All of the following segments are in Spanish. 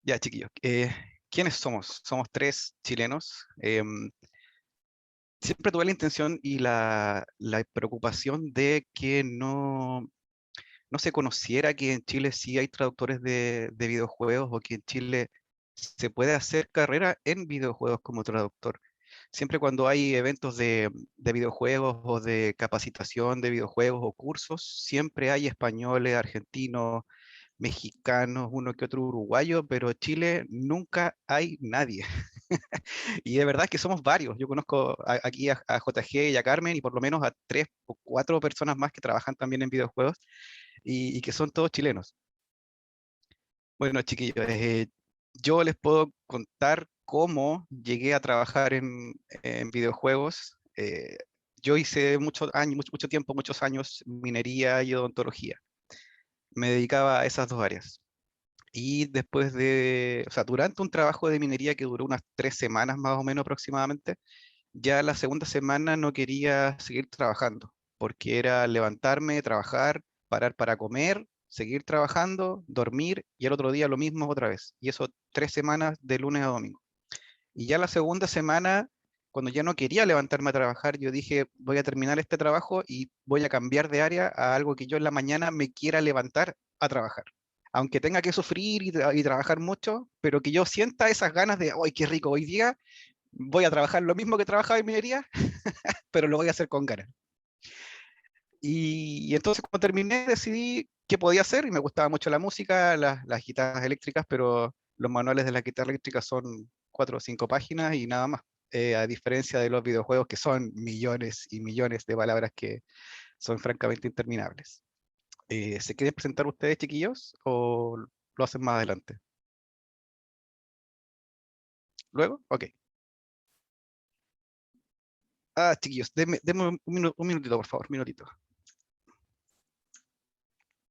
Ya, chiquillos, ¿quiénes somos? Somos tres chilenos. Siempre tuve la intención y la preocupación de que no se conociera que en Chile sí hay traductores de videojuegos o que en Chile se puede hacer carrera en videojuegos como traductor. Siempre cuando hay eventos de videojuegos o de capacitación de videojuegos o cursos, siempre hay españoles, argentinos, mexicanos, uno que otro uruguayo, pero Chile nunca hay nadie. Y de verdad que somos varios. Yo conozco aquí a JG y a Carmen y por lo menos a tres o cuatro personas más que trabajan también en videojuegos y que son todos chilenos. Bueno, chiquillos, yo les puedo contar cómo llegué a trabajar en videojuegos. Yo hice muchos años, mucho tiempo, muchos años minería y odontología. Me dedicaba a esas dos áreas. Y después o sea, durante un trabajo de minería que duró unas 3 semanas más o menos aproximadamente, ya la segunda semana no quería seguir trabajando, porque era levantarme, trabajar, parar para comer, seguir trabajando, dormir y el otro día lo mismo otra vez. Y eso 3 semanas de lunes a domingo. Y ya la segunda semana, cuando ya no quería levantarme a trabajar, yo dije, voy a terminar este trabajo y voy a cambiar de área a algo que yo en la mañana me quiera levantar a trabajar. Aunque tenga que sufrir y trabajar mucho, pero que yo sienta esas ganas de, ¡ay, qué rico! Hoy día voy a trabajar lo mismo que trabajaba en minería, pero lo voy a hacer con ganas. Y entonces cuando terminé decidí qué podía hacer y me gustaba mucho la música, las guitarras eléctricas, pero los manuales de la guitarra eléctrica son 4 o 5 páginas y nada más. A diferencia de los videojuegos que son millones y millones de palabras que son francamente interminables. ¿Se quieren presentar ustedes, chiquillos, o lo hacen más adelante? ¿Luego? Ok. Ah, chiquillos, denme un minutito, por favor, un minutito.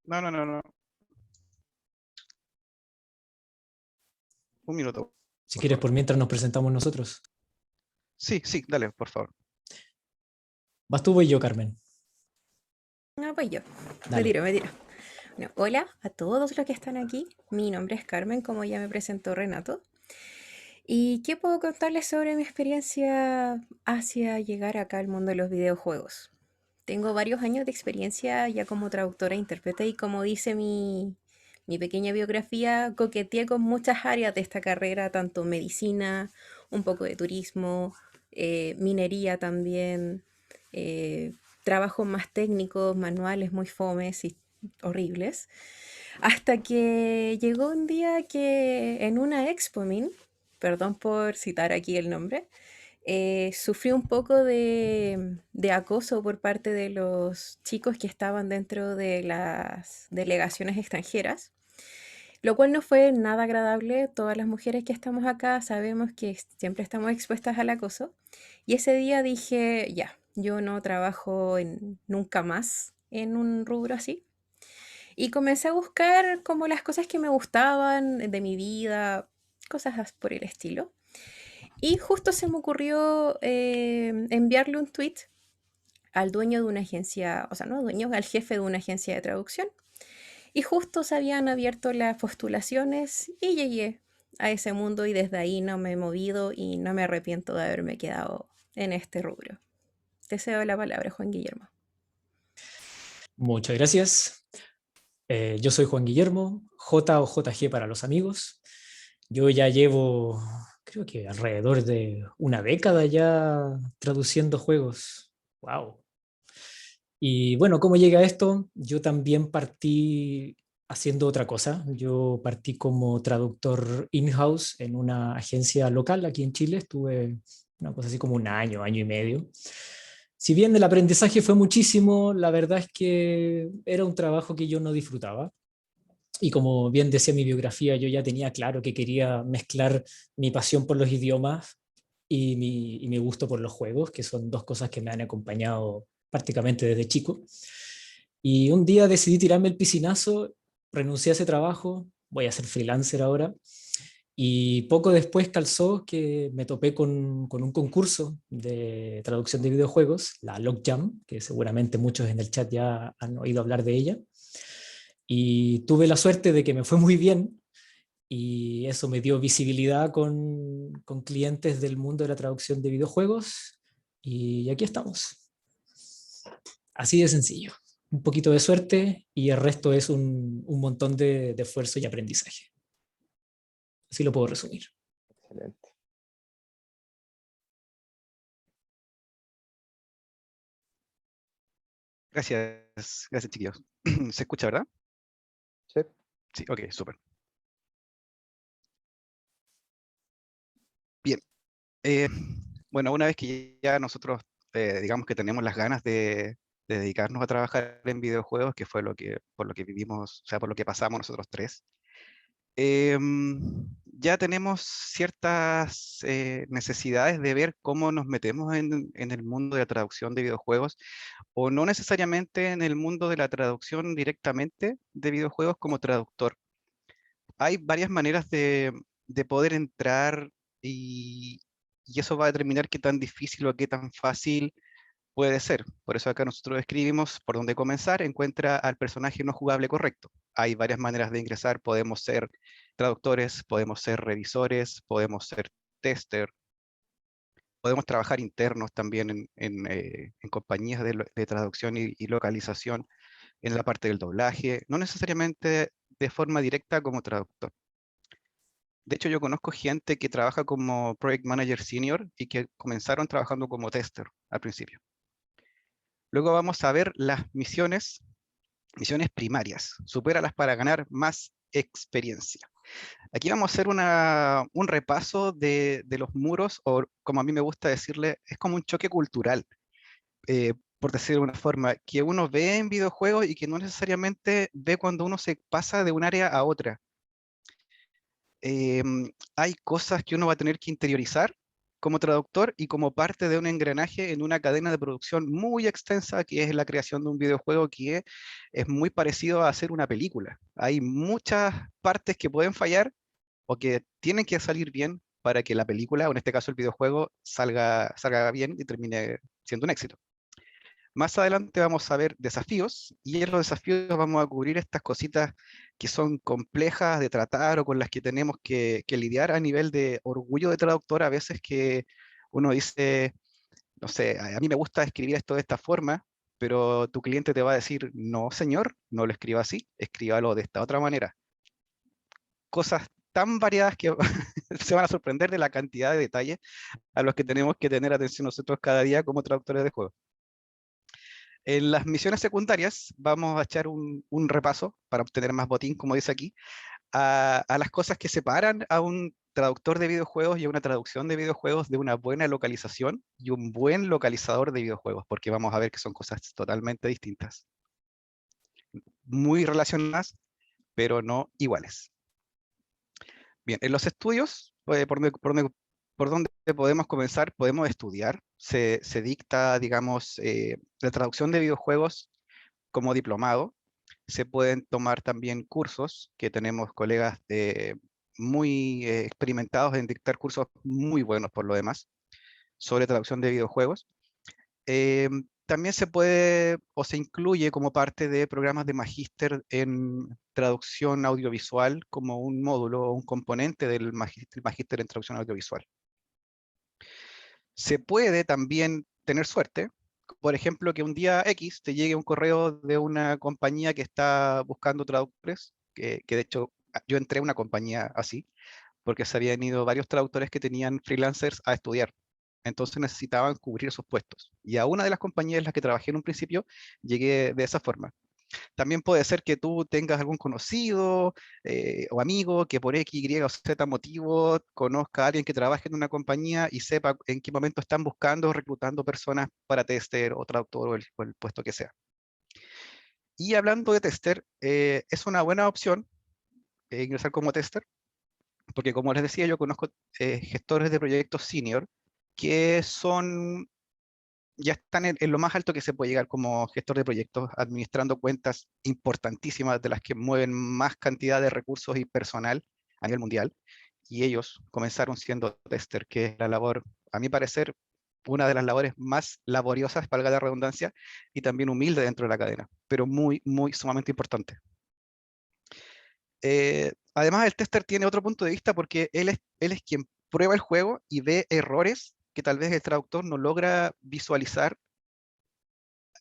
No, no, no, no. Un minuto, Si por quieres, favor. por mientras nos presentamos nosotros. Sí, sí, dale, por favor. ¿Vas tú o voy yo, Carmen? No, pues yo. Me Dale. tiro, me tiro. Bueno, hola a todos los que están aquí. Mi nombre es Carmen, como ya me presentó Renato. ¿Y qué puedo contarles sobre mi experiencia hacia llegar acá al mundo de los videojuegos? Tengo varios años de experiencia ya como traductora e intérprete y como dice mi pequeña biografía, coqueteé con muchas áreas de esta carrera, tanto medicina, un poco de turismo, minería también, eh, trabajos más técnicos, manuales muy fomes y horribles, hasta que llegó un día que en una Expomin, perdón por citar aquí el nombre, sufrí un poco de acoso por parte de los chicos que estaban dentro de las delegaciones extranjeras, lo cual no fue nada agradable. Todas las mujeres que estamos acá sabemos que siempre estamos expuestas al acoso. Y ese día dije, ya, yo no trabajo nunca más en un rubro así. Y comencé a buscar como las cosas que me gustaban de mi vida, cosas por el estilo. Y justo se me ocurrió enviarle un tweet al dueño de una agencia, o sea, no dueño, al jefe de una agencia de traducción. Y justo se habían abierto las postulaciones y llegué a ese mundo y desde ahí no me he movido y no me arrepiento de haberme quedado en este rubro. Te cedo la palabra, Juan Guillermo. Muchas gracias. Yo soy Juan Guillermo, J o JG para los amigos. Yo ya llevo, creo que alrededor de una década ya traduciendo juegos. Wow. Y bueno, ¿cómo llegué a esto? Yo también partí haciendo otra cosa. Yo partí como traductor in-house en una agencia local aquí en Chile. Estuve una cosa así como un año, año y medio. Si bien el aprendizaje fue muchísimo, la verdad es que era un trabajo que yo no disfrutaba. Y como bien decía mi biografía, yo ya tenía claro que quería mezclar mi pasión por los idiomas y mi gusto por los juegos, que son dos cosas que me han acompañado prácticamente desde chico. Y un día decidí tirarme el piscinazo, renuncié a ese trabajo, voy a ser freelancer ahora. Y poco después calzó que me topé con un concurso de traducción de videojuegos, la Logjam, que seguramente muchos en el chat ya han oído hablar de ella. Y tuve la suerte de que me fue muy bien y eso me dio visibilidad con clientes del mundo de la traducción de videojuegos, y aquí estamos. Así de sencillo. Un poquito de suerte y el resto es un montón de esfuerzo y aprendizaje. Así lo puedo resumir. Excelente. Gracias, gracias chiquillos. ¿Se escucha, verdad? Sí. Sí, ok, súper. Bien. Bueno, una vez que ya nosotros, digamos que tenemos las ganas de dedicarnos a trabajar en videojuegos, que fue por lo que vivimos, o sea, por lo que pasamos nosotros tres, ya tenemos ciertas necesidades de ver cómo nos metemos en el mundo de la traducción de videojuegos, o no necesariamente en el mundo de la traducción directamente de videojuegos como traductor. Hay varias maneras de poder entrar y, y eso va a determinar qué tan difícil o qué tan fácil puede ser. Por eso acá nosotros escribimos por dónde comenzar, encuentra al personaje no jugable correcto. Hay varias maneras de ingresar, podemos ser traductores, podemos ser revisores, podemos ser tester, podemos trabajar internos también en compañías de traducción y localización en la parte del doblaje, no necesariamente de forma directa como traductor. De hecho, yo conozco gente que trabaja como Project Manager Senior y que comenzaron trabajando como tester al principio. Luego vamos a ver las misiones primarias. Supéralas para ganar más experiencia. Aquí vamos a hacer un repaso de los muros, o como a mí me gusta decirle, es como un choque cultural, por decirlo de una forma, que uno ve en videojuegos y que no necesariamente ve cuando uno se pasa de un área a otra. Hay cosas que uno va a tener que interiorizar como traductor y como parte de un engranaje en una cadena de producción muy extensa que es la creación de un videojuego que es muy parecido a hacer una película. Hay muchas partes que pueden fallar o que tienen que salir bien para que la película, o en este caso el videojuego, salga bien y termine siendo un éxito. Más adelante vamos a ver desafíos y en los desafíos vamos a cubrir estas cositas que son complejas de tratar o con las que tenemos que lidiar a nivel de orgullo de traductor. A veces que uno dice, no sé, a mí me gusta escribir esto de esta forma, pero tu cliente te va a decir, no señor, no lo escriba así, escríbalo de esta otra manera. Cosas tan variadas que se van a sorprender de la cantidad de detalles a los que tenemos que tener atención nosotros cada día como traductores de juegos. En las misiones secundarias vamos a echar un repaso para obtener más botín, como dice aquí, a las cosas que separan a un traductor de videojuegos y a una traducción de videojuegos de una buena localización y un buen localizador de videojuegos, porque vamos a ver que son cosas totalmente distintas. Muy relacionadas, pero no iguales. Bien, en los estudios, por dónde podemos comenzar? Podemos estudiar. Se dicta, digamos, la traducción de videojuegos como diplomado. Se pueden tomar también cursos, que tenemos colegas muy experimentados en dictar cursos muy buenos por lo demás, sobre traducción de videojuegos. También se puede o se incluye como parte de programas de magíster en traducción audiovisual como un módulo o un componente del magíster en traducción audiovisual. Se puede también tener suerte, por ejemplo, que un día X te llegue un correo de una compañía que está buscando traductores, que de hecho yo entré a una compañía así, porque se habían ido varios traductores que tenían freelancers a estudiar. Entonces necesitaban cubrir esos puestos. Y a una de las compañías en las que trabajé en un principio, llegué de esa forma. También puede ser que tú tengas algún conocido o amigo que por X, Y o Z motivo conozca a alguien que trabaje en una compañía y sepa en qué momento están buscando o reclutando personas para tester o traductor o el puesto que sea. Y hablando de tester, es una buena opción ingresar como tester, porque como les decía, yo conozco gestores de proyectos senior que ya están en lo más alto que se puede llegar como gestor de proyectos, administrando cuentas importantísimas de las que mueven más cantidad de recursos y personal a nivel mundial. Y ellos comenzaron siendo tester, que es la labor, a mi parecer, una de las labores más laboriosas, valga la redundancia, y también humilde dentro de la cadena, pero muy, muy sumamente importante. Además, el tester tiene otro punto de vista porque él es quien prueba el juego y ve errores que tal vez el traductor no logra visualizar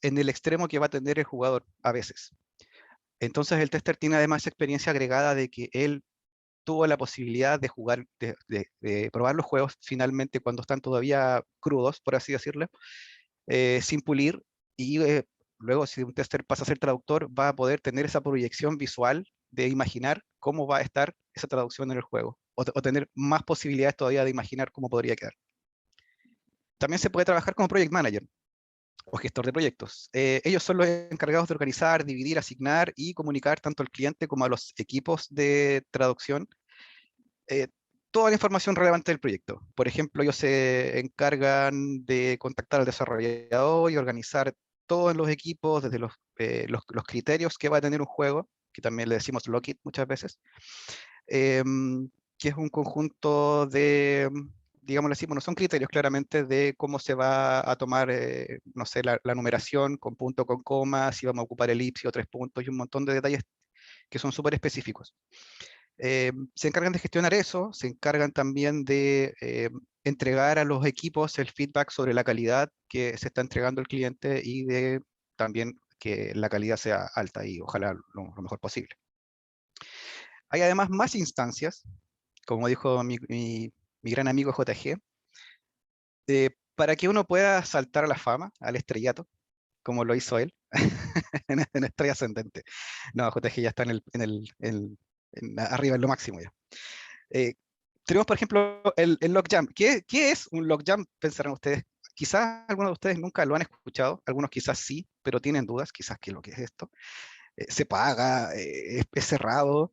en el extremo que va a tener el jugador a veces. Entonces el tester tiene además esa experiencia agregada de que él tuvo la posibilidad de jugar, de probar los juegos finalmente cuando están todavía crudos, por así decirlo, sin pulir, y luego si un tester pasa a ser traductor, va a poder tener esa proyección visual de imaginar cómo va a estar esa traducción en el juego, o tener más posibilidades todavía de imaginar cómo podría quedar. También se puede trabajar como project manager o gestor de proyectos. Ellos son los encargados de organizar, dividir, asignar y comunicar tanto al cliente como a los equipos de traducción eh, toda la información relevante del proyecto. Por ejemplo, ellos se encargan de contactar al desarrollador y organizar todos los equipos, desde los criterios que va a tener un juego, que también le decimos lockit muchas veces, que es un conjunto de, digámoslo así, bueno, son criterios claramente de cómo se va a tomar, no sé, la numeración con punto, con coma, si vamos a ocupar elipsis o 3 puntos y un montón de detalles que son súper específicos. Se encargan de gestionar eso, se encargan también de entregar a los equipos el feedback sobre la calidad que se está entregando al cliente y de también que la calidad sea alta y ojalá lo mejor posible. Hay además más instancias, como dijo mi gran amigo JG, para que uno pueda saltar a la fama, al estrellato, como lo hizo él, en Estrella Ascendente. No, JG ya está arriba en lo máximo ya. Eh, Tenemos, por ejemplo, el logjam. ¿Qué es un logjam? Pensarán ustedes. Quizás algunos de ustedes nunca lo han escuchado, algunos quizás sí, pero tienen dudas, quizás qué es lo que es esto. Se paga, es cerrado.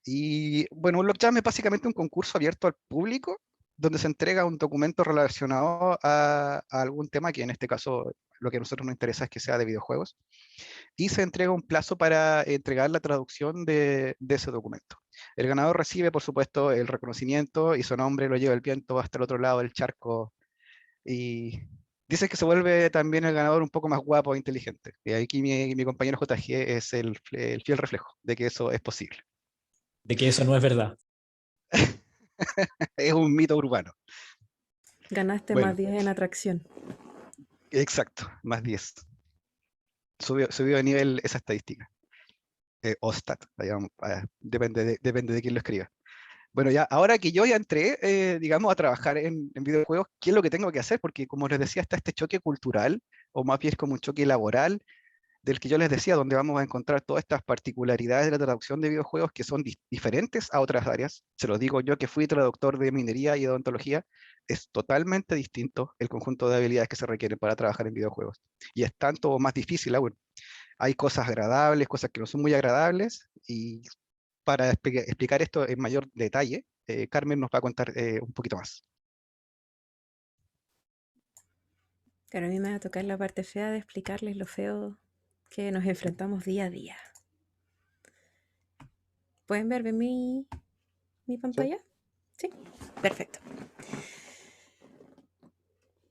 Y bueno, un logjam es básicamente un concurso abierto al público, donde se entrega un documento relacionado a algún tema, que en este caso lo que a nosotros nos interesa es que sea de videojuegos, y se entrega un plazo para entregar la traducción de ese documento. El ganador recibe, por supuesto, el reconocimiento y su nombre lo lleva el viento hasta el otro lado del charco. Y dicen que se vuelve también el ganador un poco más guapo e inteligente. Y aquí mi compañero JG es el fiel reflejo de que eso es posible. De que eso no es verdad. Es un mito urbano. Ganaste más Bueno, 10 en atracción. exacto, más 10. Subió de nivel esa estadística. O stat, depende de quién lo escriba. Bueno, ya, ahora que yo ya entré, digamos, a trabajar en videojuegos, ¿qué es lo que tengo que hacer? Porque como les decía, está este choque cultural, o más bien es como un choque laboral, del que yo les decía, donde vamos a encontrar todas estas particularidades de la traducción de videojuegos que son diferentes a otras áreas. Se los digo yo que fui traductor de minería y de odontología, es totalmente distinto el conjunto de habilidades que se requieren para trabajar en videojuegos. Y es tanto o más difícil aún. Hay cosas agradables, cosas que no son muy agradables, y para explicar esto en mayor detalle, Carmen nos va a contar un poquito más. Pero a mí me va a tocar la parte fea de explicarles lo feo que nos enfrentamos día a día. ¿Pueden ver mi Sí. pantalla? Sí, perfecto.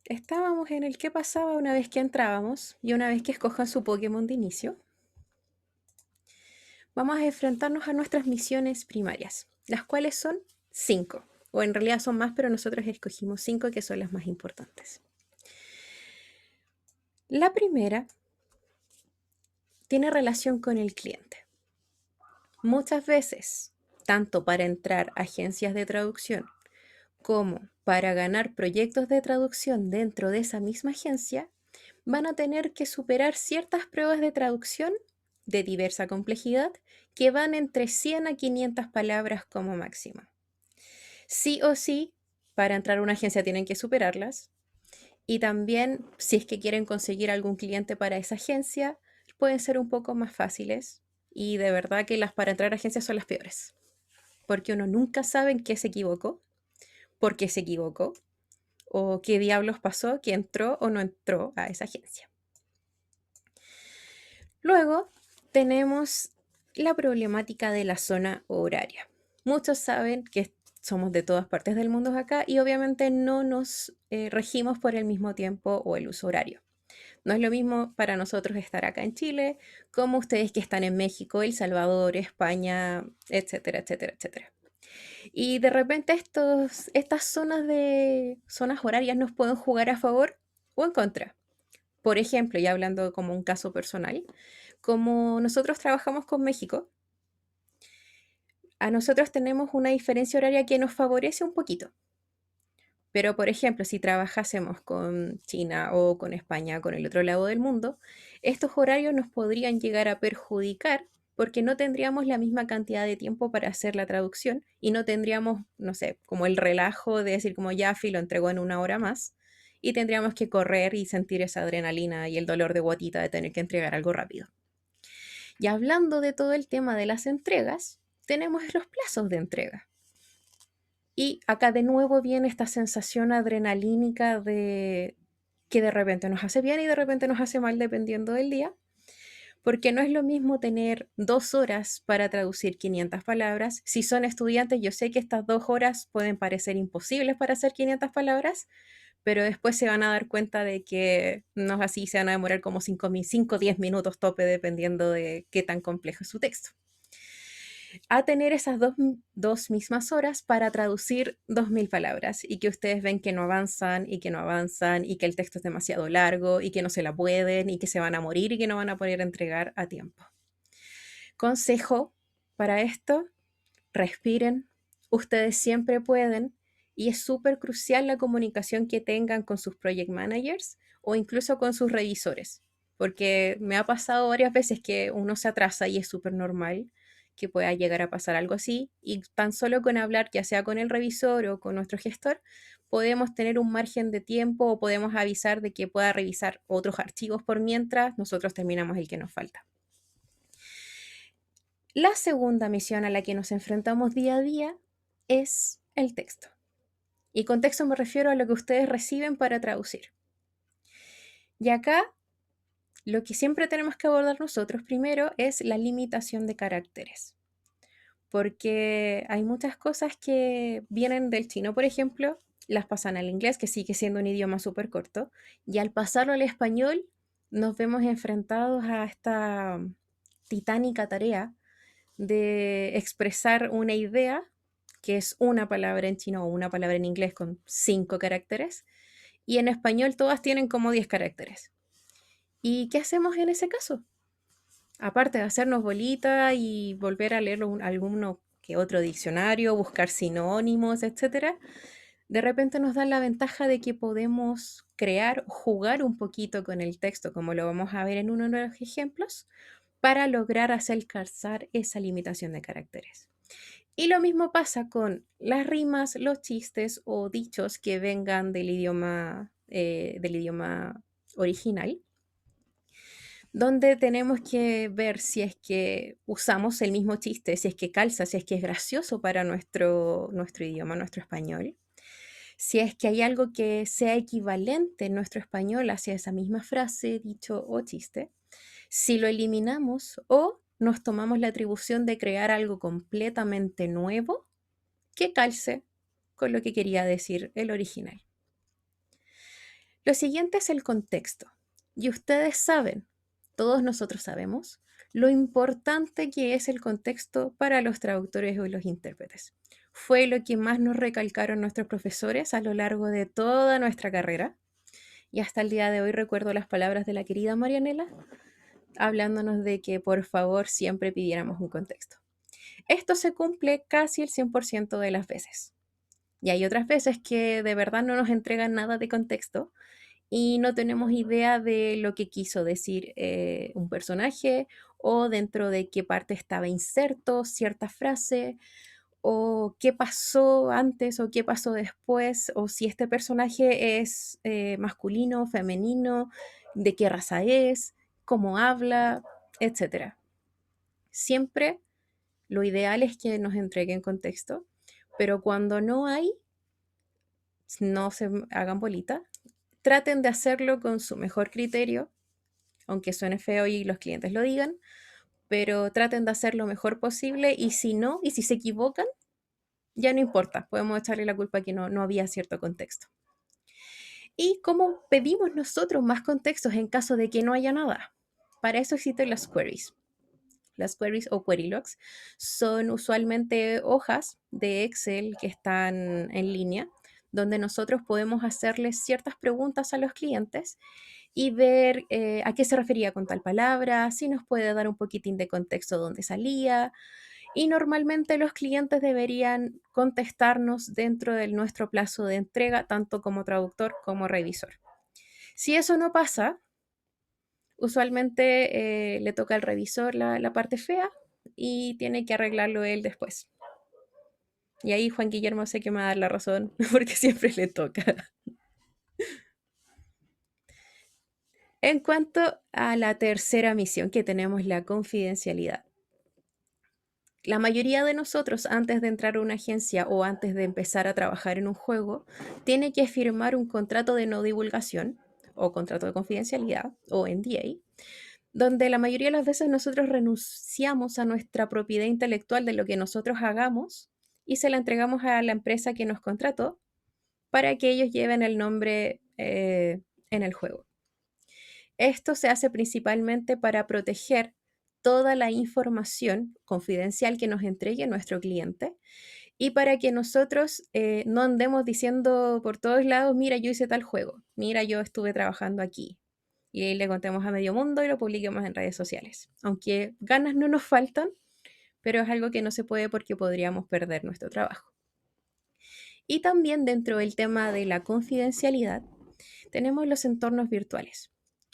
Estábamos en el qué pasaba una vez que entrábamos y una vez que escojan su Pokémon de inicio. Vamos a enfrentarnos a nuestras misiones primarias, las cuales son 5, o en realidad son más, pero nosotros escogimos 5 que son las más importantes. La primera tiene relación con el cliente. Muchas veces, tanto para entrar a agencias de traducción como para ganar proyectos de traducción dentro de esa misma agencia, van a tener que superar ciertas pruebas de traducción de diversa complejidad que van entre 100 a 500 palabras como máximo. Sí o sí, para entrar a una agencia tienen que superarlas. Y también, si es que quieren conseguir algún cliente para esa agencia, pueden ser un poco más fáciles. Y de verdad que las para entrar a agencias son las peores. Porque uno nunca sabe en qué se equivocó, por qué se equivocó, o qué diablos pasó, que entró o no entró a esa agencia. Luego tenemos la problemática de la zona horaria. Muchos saben que somos de todas partes del mundo acá y obviamente no nos regimos por el mismo tiempo o el uso horario. No es lo mismo para nosotros estar acá en Chile como ustedes que están en México, El Salvador, España, etcétera, etcétera, etcétera. Y de repente estas zonas horarias nos pueden jugar a favor o en contra. Por ejemplo, ya hablando como un caso personal, como nosotros trabajamos con México, a nosotros tenemos una diferencia horaria que nos favorece un poquito. Pero, por ejemplo, si trabajásemos con China o con España, con el otro lado del mundo, estos horarios nos podrían llegar a perjudicar porque no tendríamos la misma cantidad de tiempo para hacer la traducción y no tendríamos, no sé, como el relajo de decir como ya lo entregó en una hora más y tendríamos que correr y sentir esa adrenalina y el dolor de guatita de tener que entregar algo rápido. Y hablando de todo el tema de las entregas, tenemos los plazos de entrega. Y acá de nuevo viene esta sensación adrenalínica de que de repente nos hace bien y de repente nos hace mal dependiendo del día, porque no es lo mismo tener 2 horas para traducir 500 palabras. Si son estudiantes, yo sé que estas 2 horas pueden parecer imposibles para hacer 500 palabras, pero después se van a dar cuenta de que no es así, se van a demorar como 5 o 10 minutos tope dependiendo de qué tan complejo es su texto. A tener esas dos mismas horas para traducir 2000 palabras y que ustedes ven que no avanzan y que no avanzan y que el texto es demasiado largo y que no se la pueden y que se van a morir y que no van a poder entregar a tiempo. Consejo para esto, respiren, ustedes siempre pueden y es súper crucial la comunicación que tengan con sus project managers o incluso con sus revisores, porque me ha pasado varias veces que uno se atrasa y es súper normal que pueda llegar a pasar algo así y tan solo con hablar, ya sea con el revisor o con nuestro gestor, podemos tener un margen de tiempo o podemos avisar de que pueda revisar otros archivos por mientras nosotros terminamos el que nos falta. La segunda misión a la que nos enfrentamos día a día es el texto. Y con texto me refiero a lo que ustedes reciben para traducir. Y acá lo que siempre tenemos que abordar nosotros primero es la limitación de caracteres. Porque hay muchas cosas que vienen del chino, por ejemplo, las pasan al inglés, que sigue siendo un idioma súper corto, y al pasarlo al español nos vemos enfrentados a esta titánica tarea de expresar una idea, que es una palabra en chino o una palabra en inglés con 5 caracteres, y en español todas tienen como 10 caracteres. ¿Y qué hacemos en ese caso? Aparte de hacernos bolita y volver a leer alguno que otro diccionario, buscar sinónimos, etc., de repente nos da la ventaja de que podemos crear, jugar un poquito con el texto, como lo vamos a ver en uno de los ejemplos, para lograr hacer calzar esa limitación de caracteres. Y lo mismo pasa con las rimas, los chistes o dichos que vengan del idioma original, donde tenemos que ver si es que usamos el mismo chiste, si es que calza, si es que es gracioso para nuestro idioma, nuestro español, si es que hay algo que sea equivalente en nuestro español hacia esa misma frase, dicho o chiste, si lo eliminamos o nos tomamos la atribución de crear algo completamente nuevo que calce con lo que quería decir el original. Lo siguiente es el contexto. Y ustedes saben, todos nosotros sabemos, lo importante que es el contexto para los traductores o los intérpretes. Fue lo que más nos recalcaron nuestros profesores a lo largo de toda nuestra carrera. Y hasta el día de hoy recuerdo las palabras de la querida Marianela, hablándonos de que por favor siempre pidiéramos un contexto. Esto se cumple casi el 100% de las veces. Y hay otras veces que de verdad no nos entregan nada de contexto y no tenemos idea de lo que quiso decir un personaje o dentro de qué parte estaba inserto cierta frase o qué pasó antes o qué pasó después o si este personaje es masculino, femenino, de qué raza es, cómo habla, etc. Siempre lo ideal es que nos entreguen contexto, pero cuando no hay, no se hagan bolita. Traten de hacerlo con su mejor criterio, aunque suene feo y los clientes lo digan, pero traten de hacer lo mejor posible y si no, y si se equivocan, ya no importa, podemos echarle la culpa que no había cierto contexto. y cómo pedimos nosotros más contextos en caso de que no haya nada. Para eso existen las queries. Las queries o query logs son usualmente hojas de Excel que están en línea, donde nosotros podemos hacerles ciertas preguntas a los clientes y ver a qué se refería con tal palabra, si nos puede dar un poquitín de contexto dónde salía. Y normalmente los clientes deberían contestarnos dentro de nuestro plazo de entrega, tanto como traductor como revisor. Si eso no pasa, usualmente le toca al revisor la parte fea y tiene que arreglarlo él después. Y ahí Juan Guillermo sé que me va a dar la razón porque siempre le toca. En cuanto a la tercera misión que tenemos, la confidencialidad. La mayoría de nosotros, antes de entrar a una agencia o antes de empezar a trabajar en un juego, tiene que firmar un contrato de no divulgación o contrato de confidencialidad o NDA, donde la mayoría de las veces nosotros renunciamos a nuestra propiedad intelectual de lo que nosotros hagamos y se la entregamos a la empresa que nos contrató para que ellos lleven el nombre en el juego. Esto se hace principalmente para proteger toda la información confidencial que nos entregue nuestro cliente y para que nosotros no andemos diciendo por todos lados, mira, yo hice tal juego, mira, yo estuve trabajando aquí. Y ahí le contemos a medio mundo y lo publiquemos en redes sociales. Aunque ganas no nos faltan, pero es algo que no se puede porque podríamos perder nuestro trabajo. Y también dentro del tema de la confidencialidad, tenemos los entornos virtuales.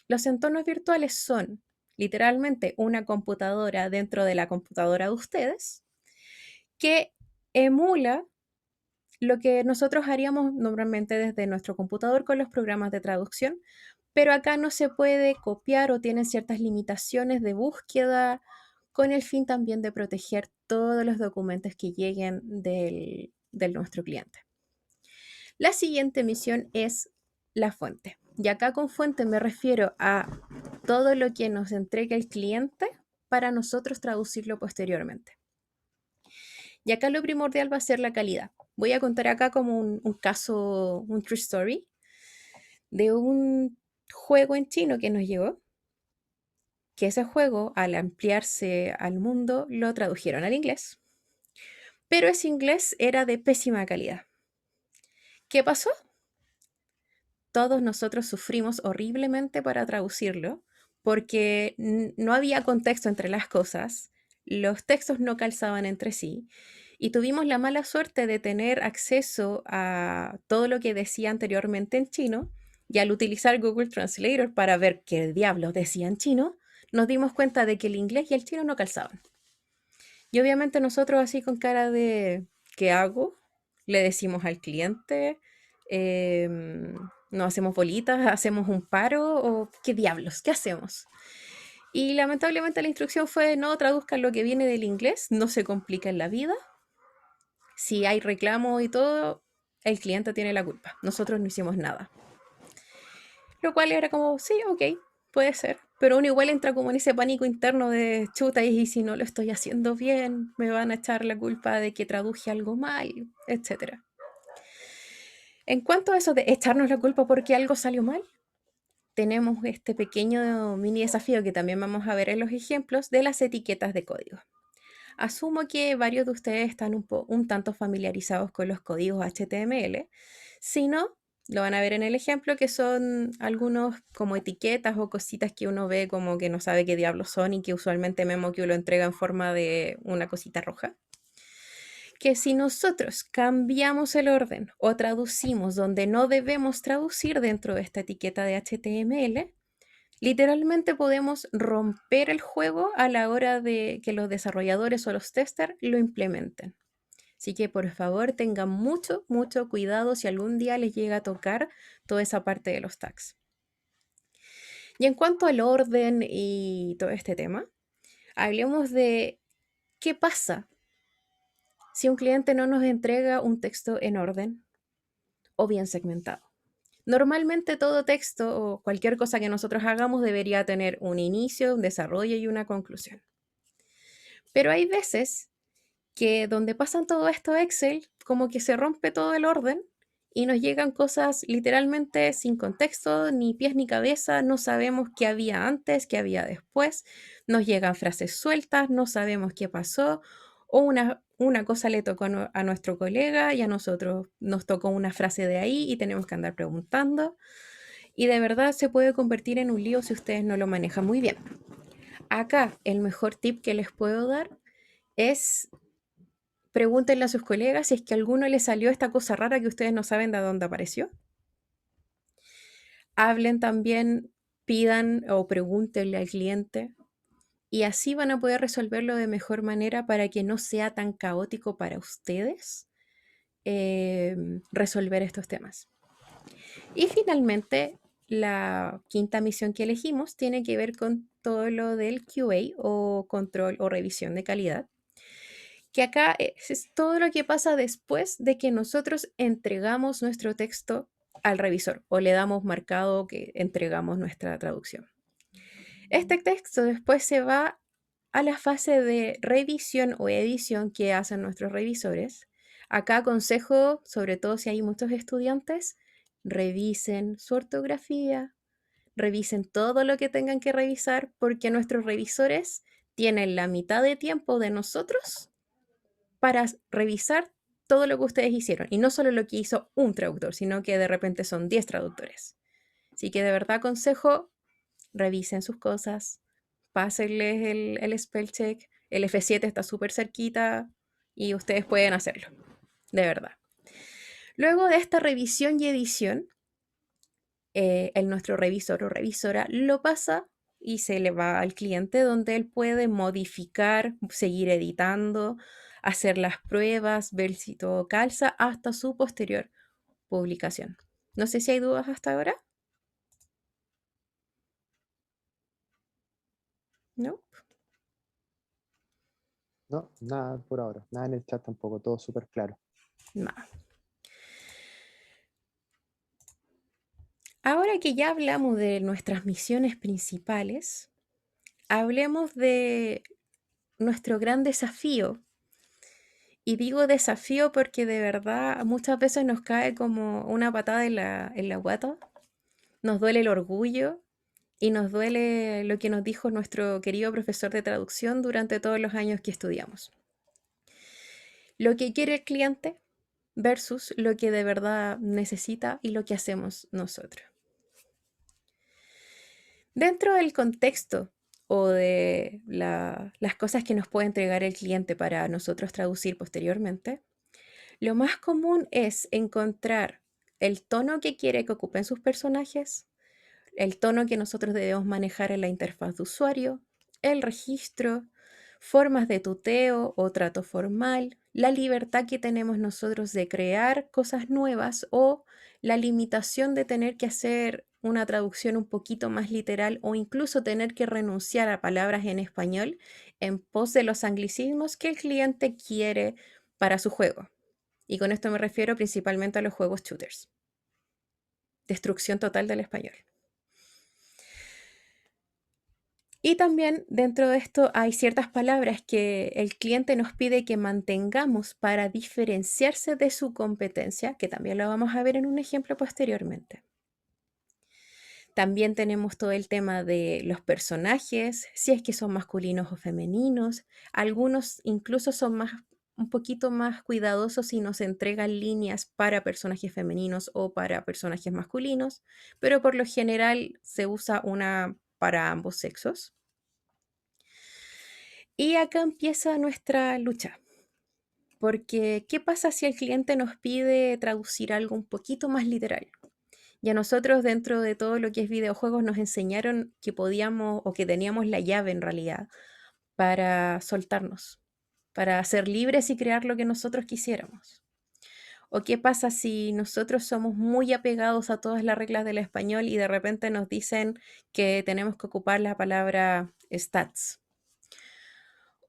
Los entornos virtuales son literalmente una computadora dentro de la computadora de ustedes que emula lo que nosotros haríamos normalmente desde nuestro computador con los programas de traducción, pero acá no se puede copiar o tienen ciertas limitaciones de búsqueda con el fin también de proteger todos los documentos que lleguen del nuestro cliente. La siguiente misión es la fuente. Y acá con fuente me refiero a todo lo que nos entrega el cliente para nosotros traducirlo posteriormente. Y acá lo primordial va a ser la calidad. Voy a contar acá como un caso, un true story, de un juego en chino que nos llegó, que ese juego, al ampliarse al mundo, lo tradujeron al inglés, pero ese inglés era de pésima calidad. ¿Qué pasó? Todos nosotros sufrimos horriblemente para traducirlo porque no había contexto entre las cosas, los textos no calzaban entre sí y tuvimos la mala suerte de tener acceso a todo lo que decía anteriormente en chino y al utilizar Google Translator para ver qué diablos decía en chino, nos dimos cuenta de que el inglés y el chino no calzaban. Y obviamente nosotros así con cara de ¿qué hago? Le decimos al cliente, nos hacemos bolitas, hacemos un paro o qué diablos, ¿qué hacemos? Y lamentablemente la instrucción fue no traduzcan lo que viene del inglés, no se complica en la vida. Si hay reclamo y todo, el cliente tiene la culpa. Nosotros no hicimos nada. Lo cual era como, sí, ok, puede ser. Pero uno igual entra como en ese pánico interno de chuta y si no lo estoy haciendo bien, me van a echar la culpa de que traduje algo mal, etc. En cuanto a eso de echarnos la culpa porque algo salió mal, tenemos este pequeño mini desafío que también vamos a ver en los ejemplos de las etiquetas de código. Asumo que varios de ustedes están un tanto familiarizados con los códigos HTML. Si no, lo van a ver en el ejemplo, que son algunos como etiquetas o cositas que uno ve como que no sabe qué diablos son y que usualmente MemoQ lo entrega en forma de una cosita roja. Que si nosotros cambiamos el orden o traducimos donde no debemos traducir dentro de esta etiqueta de HTML, literalmente podemos romper el juego a la hora de que los desarrolladores o los testers lo implementen. Así que por favor tengan mucho, mucho cuidado si algún día les llega a tocar toda esa parte de los tags. Y en cuanto al orden y todo este tema, hablemos de qué pasa si un cliente no nos entrega un texto en orden o bien segmentado. Normalmente todo texto o cualquier cosa que nosotros hagamos debería tener un inicio, un desarrollo y una conclusión. Pero hay veces que donde pasan todo esto a Excel, como que se rompe todo el orden y nos llegan cosas literalmente sin contexto, ni pies ni cabeza, no sabemos qué había antes, qué había después, nos llegan frases sueltas, no sabemos qué pasó, o una cosa le tocó a nuestro colega y a nosotros nos tocó una frase de ahí y tenemos que andar preguntando. Y de verdad se puede convertir en un lío si ustedes no lo manejan muy bien. Acá el mejor tip que les puedo dar es pregúntenle a sus colegas si es que a alguno le salió esta cosa rara que ustedes no saben de dónde apareció. Hablen también, pidan o pregúntenle al cliente y así van a poder resolverlo de mejor manera para que no sea tan caótico para ustedes resolver estos temas. Y finalmente, la quinta misión que elegimos tiene que ver con todo lo del QA o control o revisión de calidad, que acá es todo lo que pasa después de que nosotros entregamos nuestro texto al revisor o le damos marcado que entregamos nuestra traducción. Este texto después se va a la fase de revisión o edición que hacen nuestros revisores. Acá aconsejo, sobre todo si hay muchos estudiantes, revisen su ortografía, revisen todo lo que tengan que revisar, porque nuestros revisores tienen la mitad de tiempo de nosotros para revisar todo lo que ustedes hicieron. Y no solo lo que hizo un traductor, sino que de repente son 10 traductores. Así que de verdad aconsejo, revisen sus cosas, pásenles el spell check. El F7 está súper cerquita y ustedes pueden hacerlo, de verdad. Luego de esta revisión y edición, nuestro revisor o revisora lo pasa y se le va al cliente donde él puede modificar, seguir editando, hacer las pruebas, ver si todo calza hasta su posterior publicación. No sé si hay dudas hasta ahora. ¿No? No, nada por ahora. Nada en el chat tampoco. Todo súper claro. No. Ahora que ya hablamos de nuestras misiones principales, hablemos de nuestro gran desafío. Y digo desafío porque de verdad muchas veces nos cae como una patada en la guata. Nos duele el orgullo y nos duele lo que nos dijo nuestro querido profesor de traducción durante todos los años que estudiamos. Lo que quiere el cliente versus lo que de verdad necesita y lo que hacemos nosotros. Dentro del contexto o de las cosas que nos puede entregar el cliente para nosotros traducir posteriormente, lo más común es encontrar el tono que quiere que ocupen sus personajes, el tono que nosotros debemos manejar en la interfaz de usuario, el registro, formas de tuteo o trato formal, la libertad que tenemos nosotros de crear cosas nuevas o la limitación de tener que hacer una traducción un poquito más literal o incluso tener que renunciar a palabras en español en pos de los anglicismos que el cliente quiere para su juego. Y con esto me refiero principalmente a los juegos shooters. Destrucción total del español. Y también dentro de esto hay ciertas palabras que el cliente nos pide que mantengamos para diferenciarse de su competencia, que también lo vamos a ver en un ejemplo posteriormente. También tenemos todo el tema de los personajes, si es que son masculinos o femeninos. Algunos incluso son un poquito más cuidadosos y nos entregan líneas para personajes femeninos o para personajes masculinos, pero por lo general se usa una para ambos sexos. Y acá empieza nuestra lucha, porque ¿qué pasa si el cliente nos pide traducir algo un poquito más literal? Y a nosotros dentro de todo lo que es videojuegos nos enseñaron que podíamos o que teníamos la llave en realidad para soltarnos, para ser libres y crear lo que nosotros quisiéramos. ¿O qué pasa si nosotros somos muy apegados a todas las reglas del español y de repente nos dicen que tenemos que ocupar la palabra stats?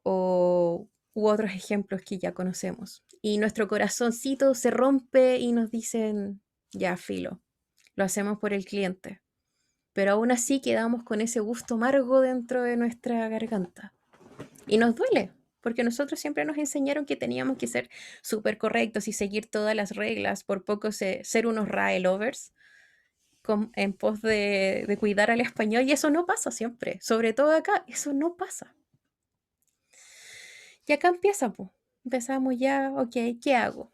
U otros ejemplos que ya conocemos. Y nuestro corazoncito se rompe y nos dicen, ya filo, lo hacemos por el cliente. Pero aún así quedamos con ese gusto amargo dentro de nuestra garganta. Y nos duele, porque nosotros siempre nos enseñaron que teníamos que ser súper correctos y seguir todas las reglas, por poco ser unos RAE lovers, en pos de cuidar al español, y eso no pasa siempre, sobre todo acá, eso no pasa. Y acá empieza, pues, empezamos ya, ok, ¿qué hago?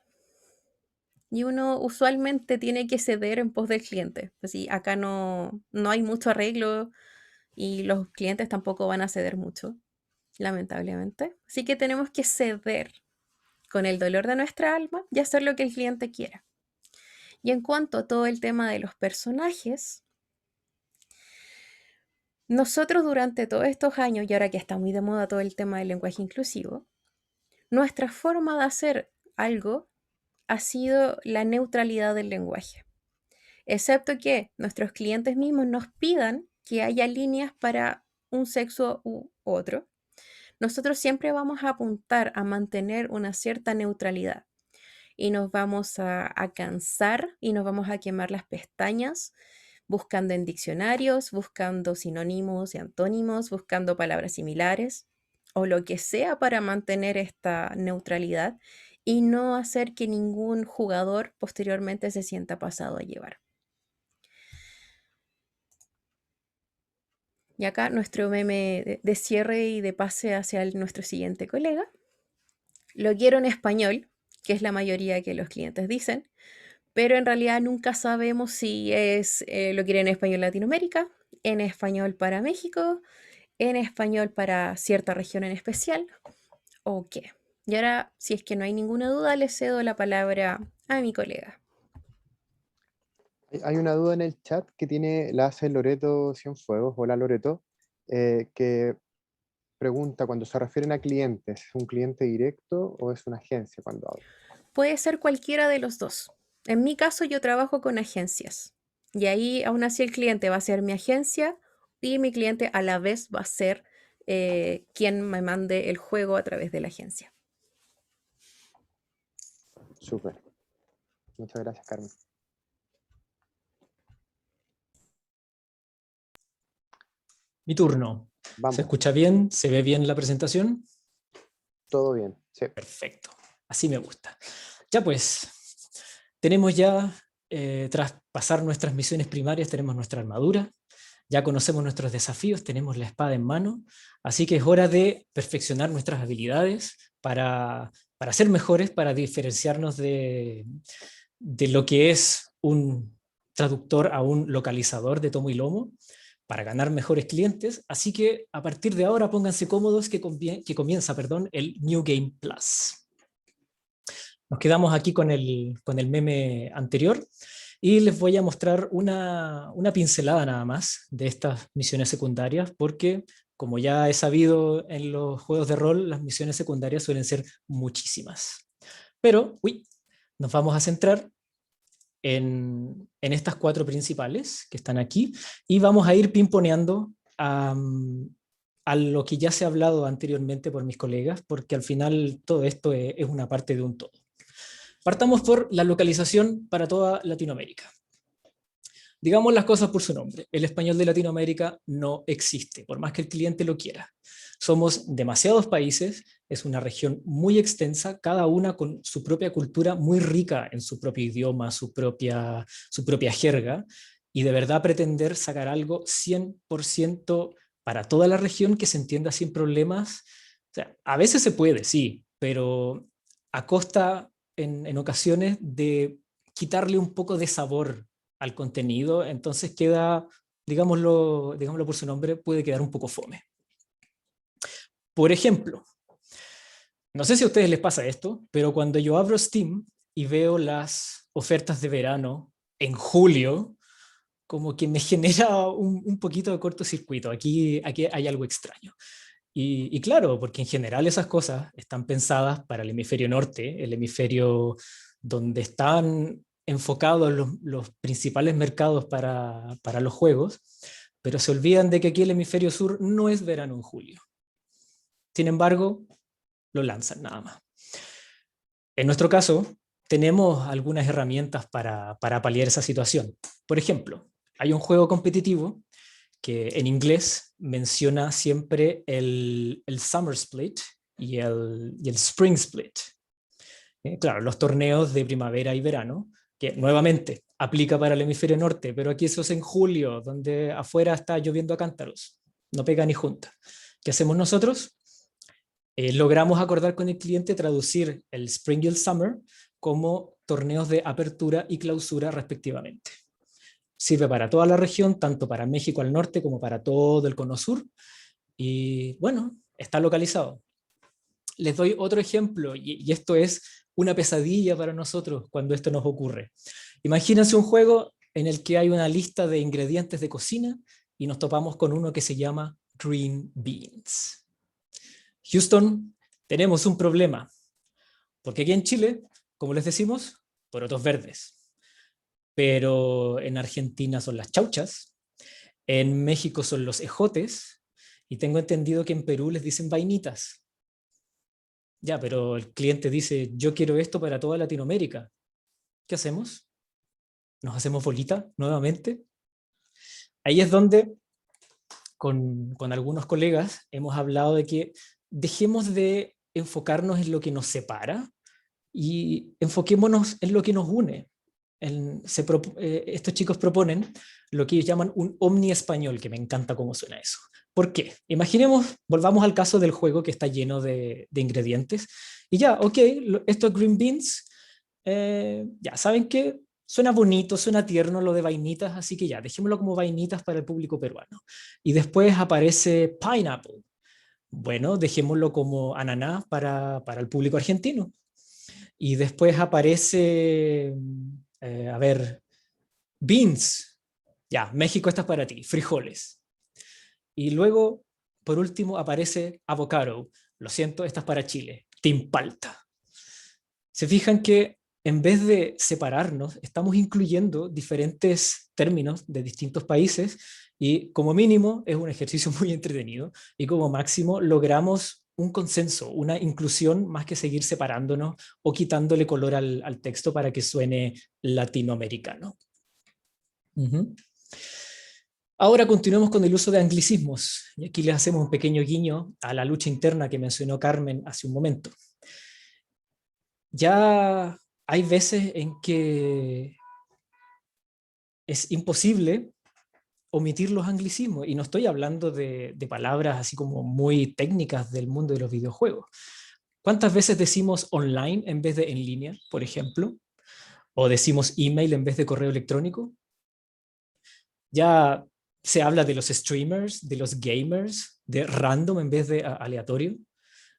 Y uno usualmente tiene que ceder en pos del cliente. Así, acá no hay mucho arreglo y los clientes tampoco van a ceder mucho, lamentablemente. Así que tenemos que ceder con el dolor de nuestra alma y hacer lo que el cliente quiera. Y en cuanto a todo el tema de los personajes, nosotros durante todos estos años, y ahora que está muy de moda todo el tema del lenguaje inclusivo, nuestra forma de hacer algo ha sido la neutralidad del lenguaje, excepto que nuestros clientes mismos nos pidan que haya líneas para un sexo u otro. Nosotros siempre vamos a apuntar a mantener una cierta neutralidad y nos vamos a cansar y nos vamos a quemar las pestañas buscando en diccionarios, buscando sinónimos y antónimos, buscando palabras similares o lo que sea para mantener esta neutralidad y no hacer que ningún jugador posteriormente se sienta pasado a llevar. Y acá nuestro meme de cierre y de pase hacia nuestro siguiente colega. Lo quiero en español, que es la mayoría que los clientes dicen, pero en realidad nunca sabemos si es lo quiere en español Latinoamérica, en español para México, en español para cierta región en especial, o qué. Y ahora, si es que no hay ninguna duda, le cedo la palabra a mi colega. Hay una duda en el chat que la hace Loreto Cienfuegos. Hola Loreto, que pregunta cuando se refieren a clientes, ¿es un cliente directo o es una agencia cuando habla? Puede ser cualquiera de los dos. En mi caso, yo trabajo con agencias y ahí aún así el cliente va a ser mi agencia y mi cliente a la vez va a ser quien me mande el juego a través de la agencia. Súper. Muchas gracias, Carmen. Mi turno. Vamos, ¿Se escucha bien? ¿Se ve bien la presentación? todo bien. Sí. Perfecto. Así me gusta. Ya pues, tenemos ya, tras pasar nuestras misiones primarias, tenemos nuestra armadura, ya conocemos nuestros desafíos, tenemos la espada en mano, así que es hora de perfeccionar nuestras habilidades para ser mejores, para diferenciarnos de lo que es un traductor a un localizador de tomo y lomo, para ganar mejores clientes. Así que a partir de ahora pónganse cómodos que comienza el New Game Plus. Nos quedamos aquí con el meme anterior y les voy a mostrar una pincelada nada más de estas misiones secundarias, porque como ya he sabido en los juegos de rol, las misiones secundarias suelen ser muchísimas. Pero nos vamos a centrar en estas 4 principales que están aquí y vamos a ir pimponeando a lo que ya se ha hablado anteriormente por mis colegas, porque al final todo esto es una parte de un todo. Partamos por la localización para toda Latinoamérica. Digamos las cosas por su nombre. El español de Latinoamérica no existe, por más que el cliente lo quiera. Somos demasiados países, es una región muy extensa, cada una con su propia cultura muy rica en su propio idioma, su propia jerga, y de verdad pretender sacar algo 100% para toda la región que se entienda sin problemas, o sea, a veces se puede, sí, pero a costa en ocasiones de quitarle un poco de sabor al contenido, entonces queda, digámoslo por su nombre, puede quedar un poco fome. Por ejemplo, no sé si a ustedes les pasa esto, pero cuando yo abro Steam y veo las ofertas de verano en julio, como que me genera un poquito de cortocircuito. Aquí hay algo extraño. Y claro, porque en general esas cosas están pensadas para el hemisferio norte, el hemisferio donde están enfocados los principales mercados para los juegos, pero se olvidan de que aquí el hemisferio sur no es verano en julio. Sin embargo, lo lanzan nada más. En nuestro caso, tenemos algunas herramientas para paliar esa situación. Por ejemplo, hay un juego competitivo que en inglés menciona siempre el Summer Split, y el Spring Split. Claro, los torneos de primavera y verano, que nuevamente aplica para el hemisferio norte, pero aquí eso es en julio, donde afuera está lloviendo a cántaros, no pega ni junta. ¿Qué hacemos nosotros? Logramos acordar con el cliente traducir el Spring y el Summer como torneos de apertura y clausura respectivamente. Sirve para toda la región, tanto para México al norte como para todo el cono sur, y bueno, está localizado. Les doy otro ejemplo, y esto es una pesadilla para nosotros cuando esto nos ocurre. Imagínense un juego en el que hay una lista de ingredientes de cocina y nos topamos con uno que se llama green beans. Houston, tenemos un problema, porque aquí en Chile, como les decimos, porotos verdes. Pero en Argentina son las chauchas, en México son los ejotes, y tengo entendido que en Perú les dicen vainitas. Ya, pero el cliente dice, yo quiero esto para toda Latinoamérica. ¿Qué hacemos? ¿Nos hacemos bolita nuevamente? Ahí es donde con algunos colegas hemos hablado de que dejemos de enfocarnos en lo que nos separa y enfoquémonos en lo que nos une. Estos chicos proponen lo que ellos llaman un omni-español, que me encanta cómo suena eso. ¿Por qué? Imaginemos, volvamos al caso del juego que está lleno de ingredientes, y ya, ok, estos green beans, ya, ¿saben qué? Suena bonito, suena tierno lo de vainitas, así que ya, dejémoslo como vainitas para el público peruano. Y después aparece pineapple. Bueno, dejémoslo como ananá para el público argentino. Y después aparece, a ver, beans. Ya, México, esta es para ti, frijoles. Y luego, por último, aparece avocado. Lo siento, esta es para Chile, team palta. Se fijan que en vez de separarnos, estamos incluyendo diferentes términos de distintos países y como mínimo es un ejercicio muy entretenido y como máximo logramos un consenso, una inclusión más que seguir separándonos o quitándole color al texto para que suene latinoamericano. Ahora continuemos con el uso de anglicismos y aquí les hacemos un pequeño guiño a la lucha interna que mencionó Carmen hace un momento. Ya hay veces en que es imposible omitir los anglicismos, y no estoy hablando de palabras así como muy técnicas del mundo de los videojuegos. ¿Cuántas veces decimos online en vez de en línea, por ejemplo? ¿O decimos email en vez de correo electrónico? Ya se habla de los streamers, de los gamers, de random en vez de aleatorio.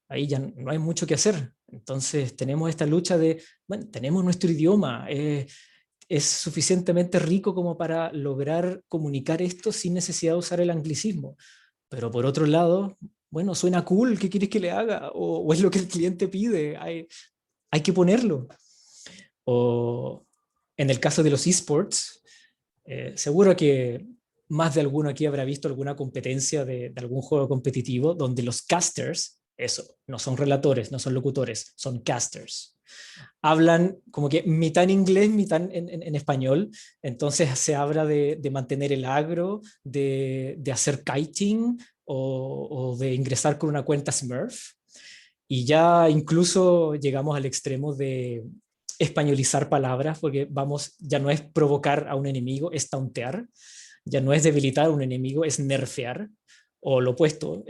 Ahí ya no hay mucho que hacer. Entonces tenemos esta lucha de, bueno, tenemos nuestro idioma, es suficientemente rico como para lograr comunicar esto sin necesidad de usar el anglicismo. Pero por otro lado, bueno, suena cool, ¿qué quieres que le haga? O es lo que el cliente pide, hay que ponerlo. O en el caso de los esports, seguro que más de alguno aquí habrá visto alguna competencia de algún juego competitivo donde los casters, eso, no son relatores, no son locutores, son casters. Hablan como que mitad en inglés, mitad en español, entonces se habla de mantener el agro, de hacer kiting o de ingresar con una cuenta Smurf, y ya incluso llegamos al extremo de españolizar palabras, porque vamos, ya no es provocar a un enemigo, es tauntear, ya no es debilitar a un enemigo, es nerfear, o lo opuesto,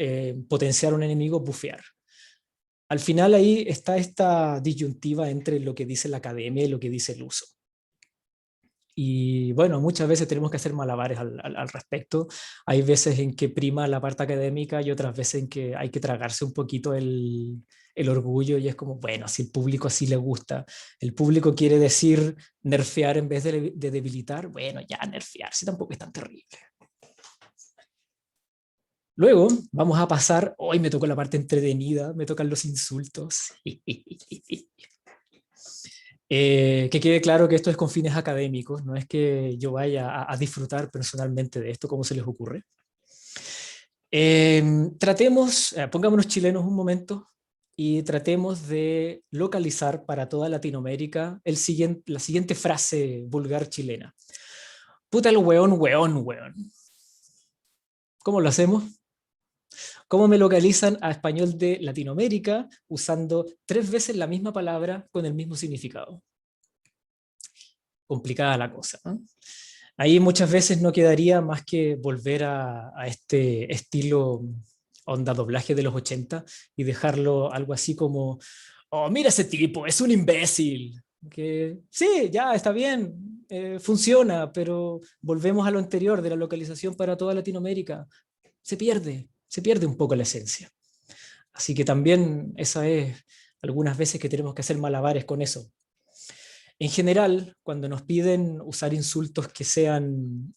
potenciar a un enemigo, bufear. Al final ahí está esta disyuntiva entre lo que dice la academia y lo que dice el uso. Y bueno, muchas veces tenemos que hacer malabares al respecto. Hay veces en que prima la parte académica y otras veces en que hay que tragarse un poquito el orgullo, y es como, bueno, si el público así le gusta, el público quiere decir nerfear en vez de debilitar, bueno, ya nerfear, si tampoco es tan terrible. Luego vamos a pasar, hoy me tocó la parte entretenida, me tocan los insultos. Que quede claro que esto es con fines académicos, no es que yo vaya a disfrutar personalmente de esto, como se les ocurre. Tratemos, pongámonos chilenos un momento y tratemos de localizar para toda Latinoamérica la siguiente frase vulgar chilena. Puta el weón, weón, weón. ¿Cómo lo hacemos? ¿Cómo me localizan a español de Latinoamérica usando 3 veces la misma palabra con el mismo significado? Complicada la cosa, ¿no? Ahí muchas veces no quedaría más que volver a este estilo onda doblaje de los 80 y dejarlo algo así como, oh, mira ese tipo, es un imbécil. Que sí, ya está bien, funciona, pero volvemos a lo anterior de la localización para toda Latinoamérica. Se pierde un poco la esencia. Así que también esa es algunas veces que tenemos que hacer malabares con eso. En general, cuando nos piden usar insultos que sean,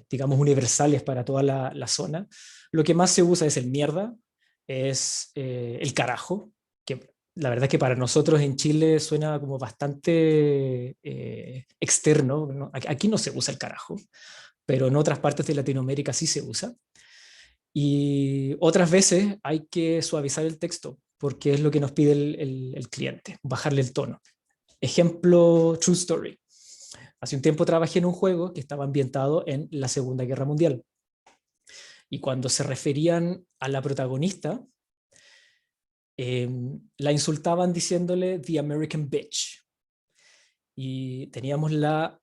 digamos, universales para toda la zona, lo que más se usa es el mierda, es el carajo, que la verdad es que para nosotros en Chile suena como bastante externo, ¿no? Aquí no se usa el carajo, pero en otras partes de Latinoamérica sí se usa. Y otras veces hay que suavizar el texto, porque es lo que nos pide el cliente, bajarle el tono. Ejemplo, True Story. Hace un tiempo trabajé en un juego que estaba ambientado en la Segunda Guerra Mundial. Y cuando se referían a la protagonista, la insultaban diciéndole The American Bitch. Y teníamos la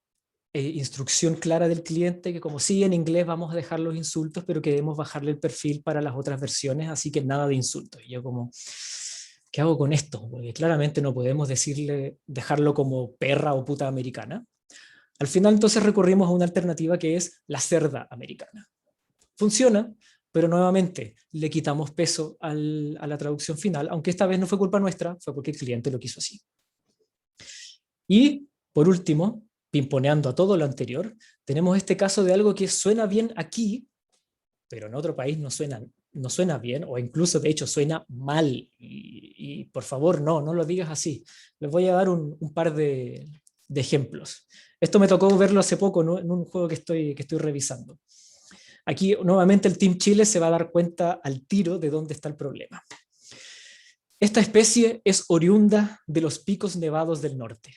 instrucción clara del cliente que como sí, en inglés vamos a dejar los insultos, pero queremos bajarle el perfil para las otras versiones, así que nada de insultos. Y yo como, ¿qué hago con esto? Porque claramente no podemos decirle, dejarlo como perra o puta americana. Al final entonces recurrimos a una alternativa que es la cerda americana. Funciona, pero nuevamente le quitamos peso a la traducción final, aunque esta vez no fue culpa nuestra, fue porque el cliente lo quiso así. Y por último, pimponeando a todo lo anterior, tenemos este caso de algo que suena bien aquí, pero en otro país no suena bien, o incluso de hecho suena mal. Y por favor, no lo digas así. Les voy a dar un par de ejemplos. Esto me tocó verlo hace poco, ¿no? En un juego que estoy revisando. Aquí nuevamente el Team Chile se va a dar cuenta al tiro de dónde está el problema. Esta especie es oriunda de los picos nevados del norte.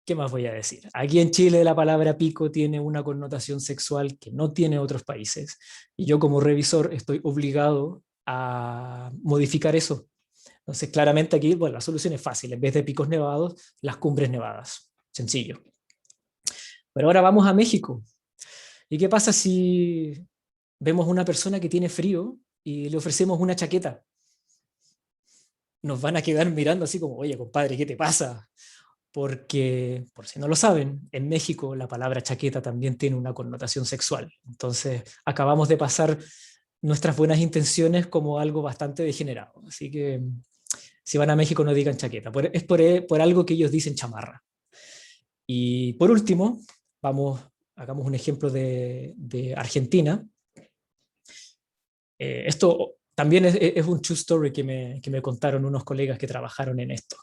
¿Qué más voy a decir? Aquí en Chile la palabra pico tiene una connotación sexual que no tiene otros países. Y yo como revisor estoy obligado a modificar eso. Entonces claramente aquí, bueno, la solución es fácil. En vez de picos nevados, las cumbres nevadas. Sencillo. Pero ahora vamos a México. ¿Y qué pasa si vemos una persona que tiene frío y le ofrecemos una chaqueta? Nos van a quedar mirando así como, oye, compadre, ¿qué te pasa? Porque, por si no lo saben, en México la palabra chaqueta también tiene una connotación sexual. Entonces, acabamos de pasar nuestras buenas intenciones como algo bastante degenerado. Así que, si van a México, no digan chaqueta. Es por algo que ellos dicen chamarra. Y por último, hagamos un ejemplo de Argentina. Esto también es un true story que me contaron unos colegas que trabajaron en esto.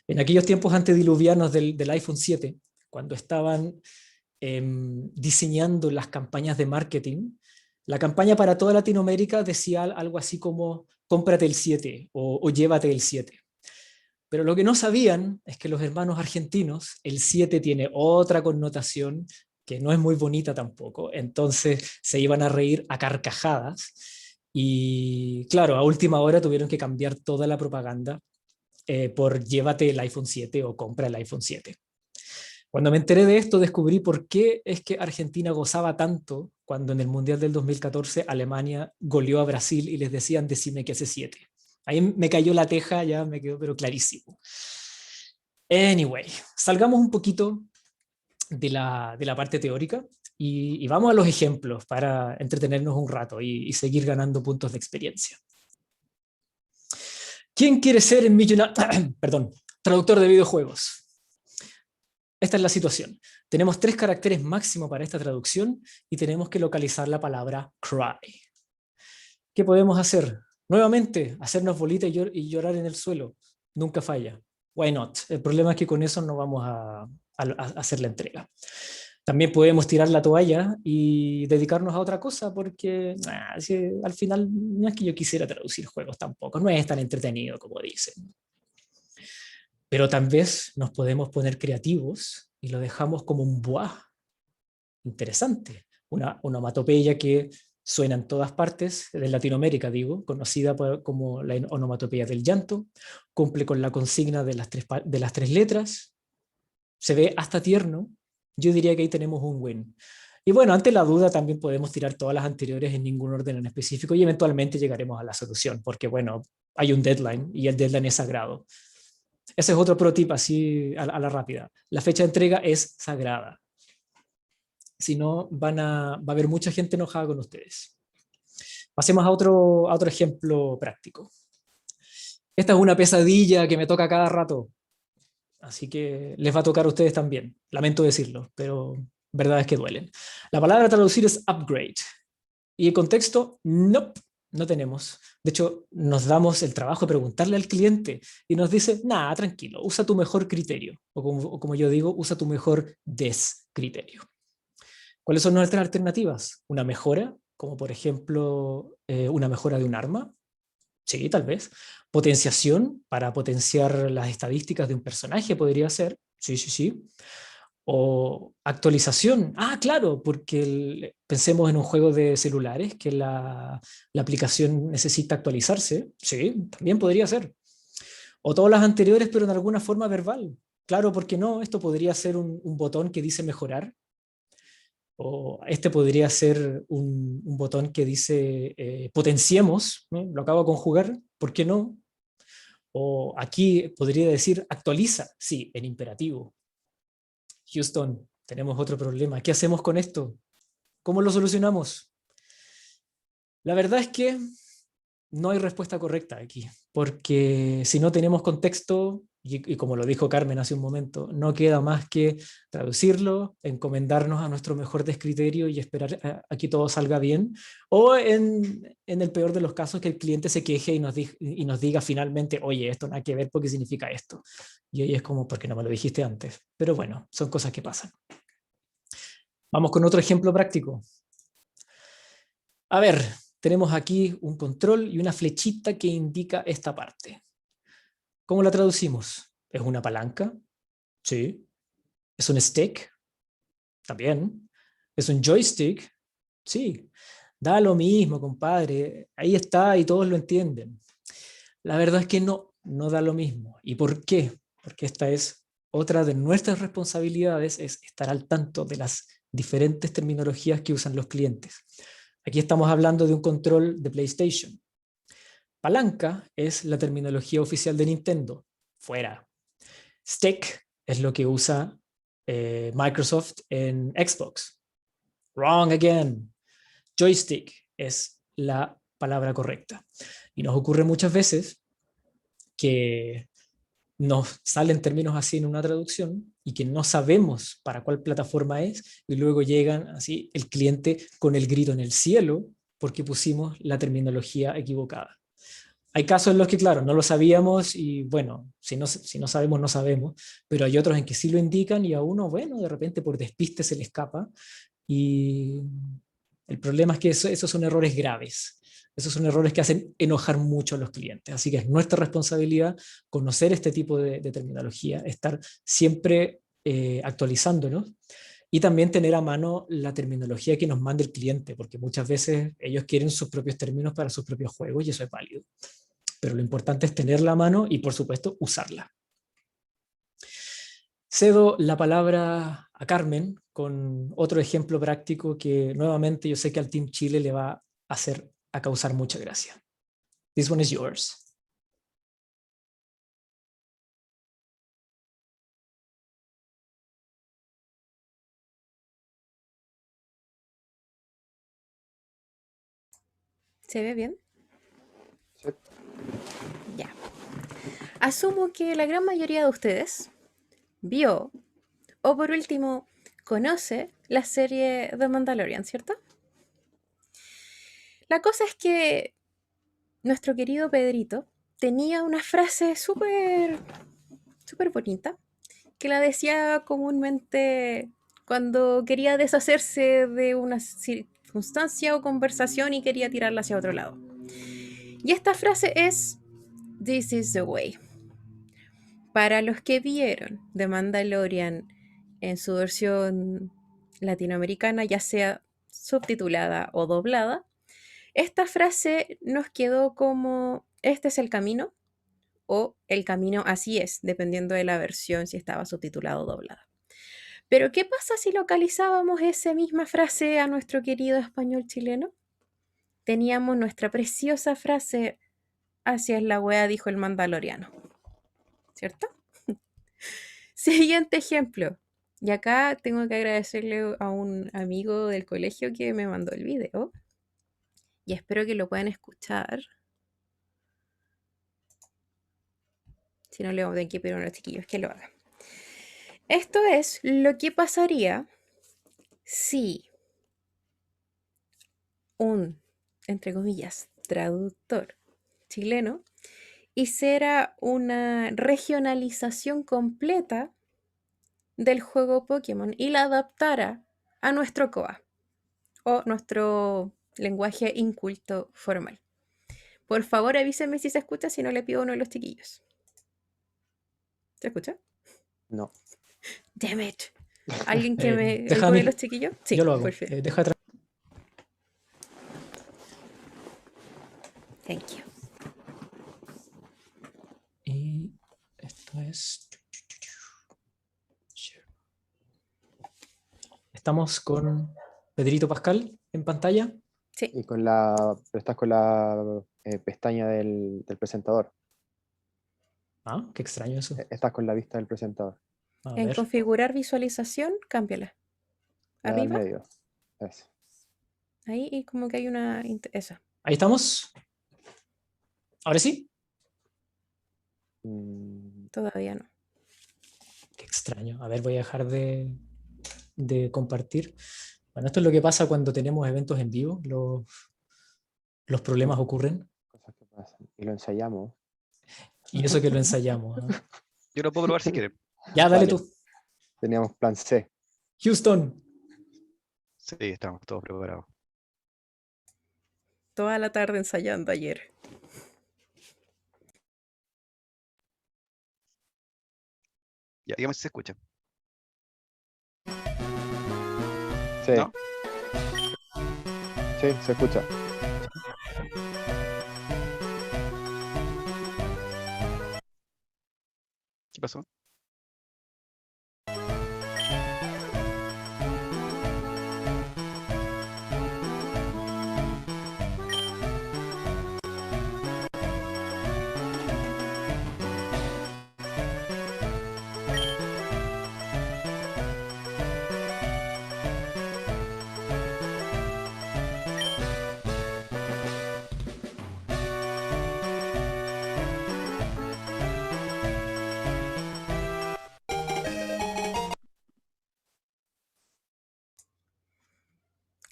En aquellos tiempos antediluvianos del iPhone 7, cuando estaban diseñando las campañas de marketing, la campaña para toda Latinoamérica decía algo así como cómprate el 7 o llévate el 7. Pero lo que no sabían es que los hermanos argentinos, el 7 tiene otra connotación que no es muy bonita tampoco. Entonces se iban a reír a carcajadas. Y claro, a última hora tuvieron que cambiar toda la propaganda por llévate el iPhone 7 o compra el iPhone 7. Cuando me enteré de esto, descubrí por qué es que Argentina gozaba tanto cuando en el Mundial del 2014 Alemania goleó a Brasil y les decían decime que hace 7. Ahí me cayó la teja, ya me quedó pero clarísimo. Anyway, salgamos un poquito de la parte teórica y vamos a los ejemplos para entretenernos un rato y seguir ganando puntos de experiencia. ¿Quién quiere ser millonario? Perdón, traductor de videojuegos. Esta es la situación. Tenemos 3 caracteres máximo para esta traducción y tenemos que localizar la palabra cry. ¿Qué podemos hacer? Nuevamente, hacernos bolita y llorar en el suelo. Nunca falla. Why not? El problema es que con eso no vamos a hacer la entrega. También podemos tirar la toalla y dedicarnos a otra cosa porque al final no es que yo quisiera traducir juegos tampoco. No es tan entretenido como dicen. Pero tal vez nos podemos poner creativos y lo dejamos como un buah. Interesante. una onomatopeya que suena en todas partes, de Latinoamérica digo, conocida como la onomatopeya del llanto, cumple con la consigna de las tres letras, se ve hasta tierno, yo diría que ahí tenemos un win. Y bueno, ante la duda también podemos tirar todas las anteriores en ningún orden en específico y eventualmente llegaremos a la solución, porque bueno, hay un deadline y el deadline es sagrado. Ese es otro pro tip así a la rápida. La fecha de entrega es sagrada. Si no, va a haber mucha gente enojada con ustedes. Pasemos a otro ejemplo práctico. Esta es una pesadilla que me toca cada rato, así que les va a tocar a ustedes también. Lamento decirlo, pero verdad es que duelen. La palabra a traducir es upgrade. Y el contexto, nope, no tenemos. De hecho, nos damos el trabajo de preguntarle al cliente y nos dice, nada, tranquilo, usa tu mejor criterio. O como yo digo, usa tu mejor descriterio. ¿Cuáles son nuestras alternativas? Una mejora, como por ejemplo una mejora de un arma. Sí, tal vez. Potenciación, para potenciar las estadísticas de un personaje, podría ser. Sí, sí, sí. O actualización. Ah, claro, porque pensemos en un juego de celulares que la aplicación necesita actualizarse. Sí, también podría ser. O todas las anteriores, pero en alguna forma verbal. Claro, ¿por qué no? Esto podría ser un botón que dice mejorar. O este podría ser un botón que dice potenciemos, ¿no? Lo acabo de conjugar, ¿por qué no? O aquí podría decir actualiza, sí, en imperativo. Houston, tenemos otro problema. ¿Qué hacemos con esto? ¿Cómo lo solucionamos? La verdad es que no hay respuesta correcta aquí, porque si no tenemos contexto, y como lo dijo Carmen hace un momento, no queda más que traducirlo, encomendarnos a nuestro mejor descriterio y esperar a que todo salga bien, o en el peor de los casos que el cliente se queje y nos diga finalmente, oye, esto nada que ver porque significa esto. Y ahí es como, ¿por qué no me lo dijiste antes? Pero bueno, son cosas que pasan. Vamos con otro ejemplo práctico. A ver, tenemos aquí un control y una flechita que indica esta parte. ¿Cómo la traducimos? ¿Es una palanca? Sí. ¿Es un stick? También. ¿Es un joystick? Sí. Da lo mismo, compadre. Ahí está y todos lo entienden. La verdad es que no, no da lo mismo. ¿Y por qué? Porque esta es otra de nuestras responsabilidades, es estar al tanto de las diferentes terminologías que usan los clientes. Aquí estamos hablando de un control de PlayStation. Palanca es la terminología oficial de Nintendo. Fuera. Stick es lo que usa Microsoft en Xbox. Wrong again. Joystick es la palabra correcta. Y nos ocurre muchas veces que nos salen términos así en una traducción y que no sabemos para cuál plataforma es y luego llegan así el cliente con el grito en el cielo porque pusimos la terminología equivocada. Hay casos en los que, claro, no lo sabíamos y bueno, si no sabemos, no sabemos, pero hay otros en que sí lo indican y a uno, bueno, de repente por despiste se le escapa y el problema es que esos son errores graves. Esos son errores que hacen enojar mucho a los clientes. Así que es nuestra responsabilidad conocer este tipo de terminología, estar siempre actualizándonos y también tener a mano la terminología que nos manda el cliente, porque muchas veces ellos quieren sus propios términos para sus propios juegos y eso es válido. Pero lo importante es tenerla a mano y, por supuesto, usarla. Cedo la palabra a Carmen con otro ejemplo práctico que nuevamente yo sé que al Team Chile le va a causar mucha gracia. This one is yours. ¿Se ve bien? Sí. Ya. Asumo que la gran mayoría de ustedes vio, o por último, conoce la serie The Mandalorian, ¿cierto? La cosa es que nuestro querido Pedrito tenía una frase súper bonita que la decía comúnmente cuando quería deshacerse de una circunstancia o conversación y quería tirarla hacia otro lado. Y esta frase es This is the way. Para los que vieron The Mandalorian en su versión latinoamericana, ya sea subtitulada o doblada, esta frase nos quedó como este es el camino o el camino así es, dependiendo de la versión si estaba subtitulada o doblada. Pero ¿qué pasa si localizábamos esa misma frase a nuestro querido español chileno? Teníamos nuestra preciosa frase, así es la wea, dijo el mandaloriano. ¿Cierto? Siguiente ejemplo. Y acá tengo que agradecerle a un amigo del colegio que me mandó el video. Y espero que lo puedan escuchar. Si no, le vamos a tener que pedir a los chiquillos que lo hagan. Esto es lo que pasaría si un, entre comillas, traductor chileno hiciera una regionalización completa del juego Pokémon y la adaptara a nuestro COA o nuestro lenguaje inculto formal. Por favor, avísenme si se escucha, si no le pido a uno de los chiquillos. ¿Se escucha? No. Damn it. ¿Alguien que me... ¿Alguno déjame, de los chiquillos? Sí, yo lo hago. perfecto. Deja atrás. Thank you. Y esto es... Estamos con Pedrito Pascal en pantalla. Sí. Y estás con la pestaña del presentador. Ah, qué extraño eso. Estás con la vista del presentador. A En ver. configurar visualización, cámbiala. La del Arriba, medio. Eso. ahí, y como que hay una... Esa. Ahí estamos. ¿Ahora sí? Todavía no. Qué extraño. A ver, voy a dejar de compartir. Bueno, esto es lo que pasa cuando tenemos eventos en vivo. Los problemas ocurren. Cosas que pasan. Y lo ensayamos. Y eso que lo ensayamos. ¿No? Yo lo puedo probar si quieren. Ya, dale Vale. tú. Teníamos plan C. Houston. Sí, estamos todos preparados. Toda la tarde ensayando ayer. Ya, dígame si se escucha. Sí. ¿No? Sí, se escucha. ¿Qué pasó?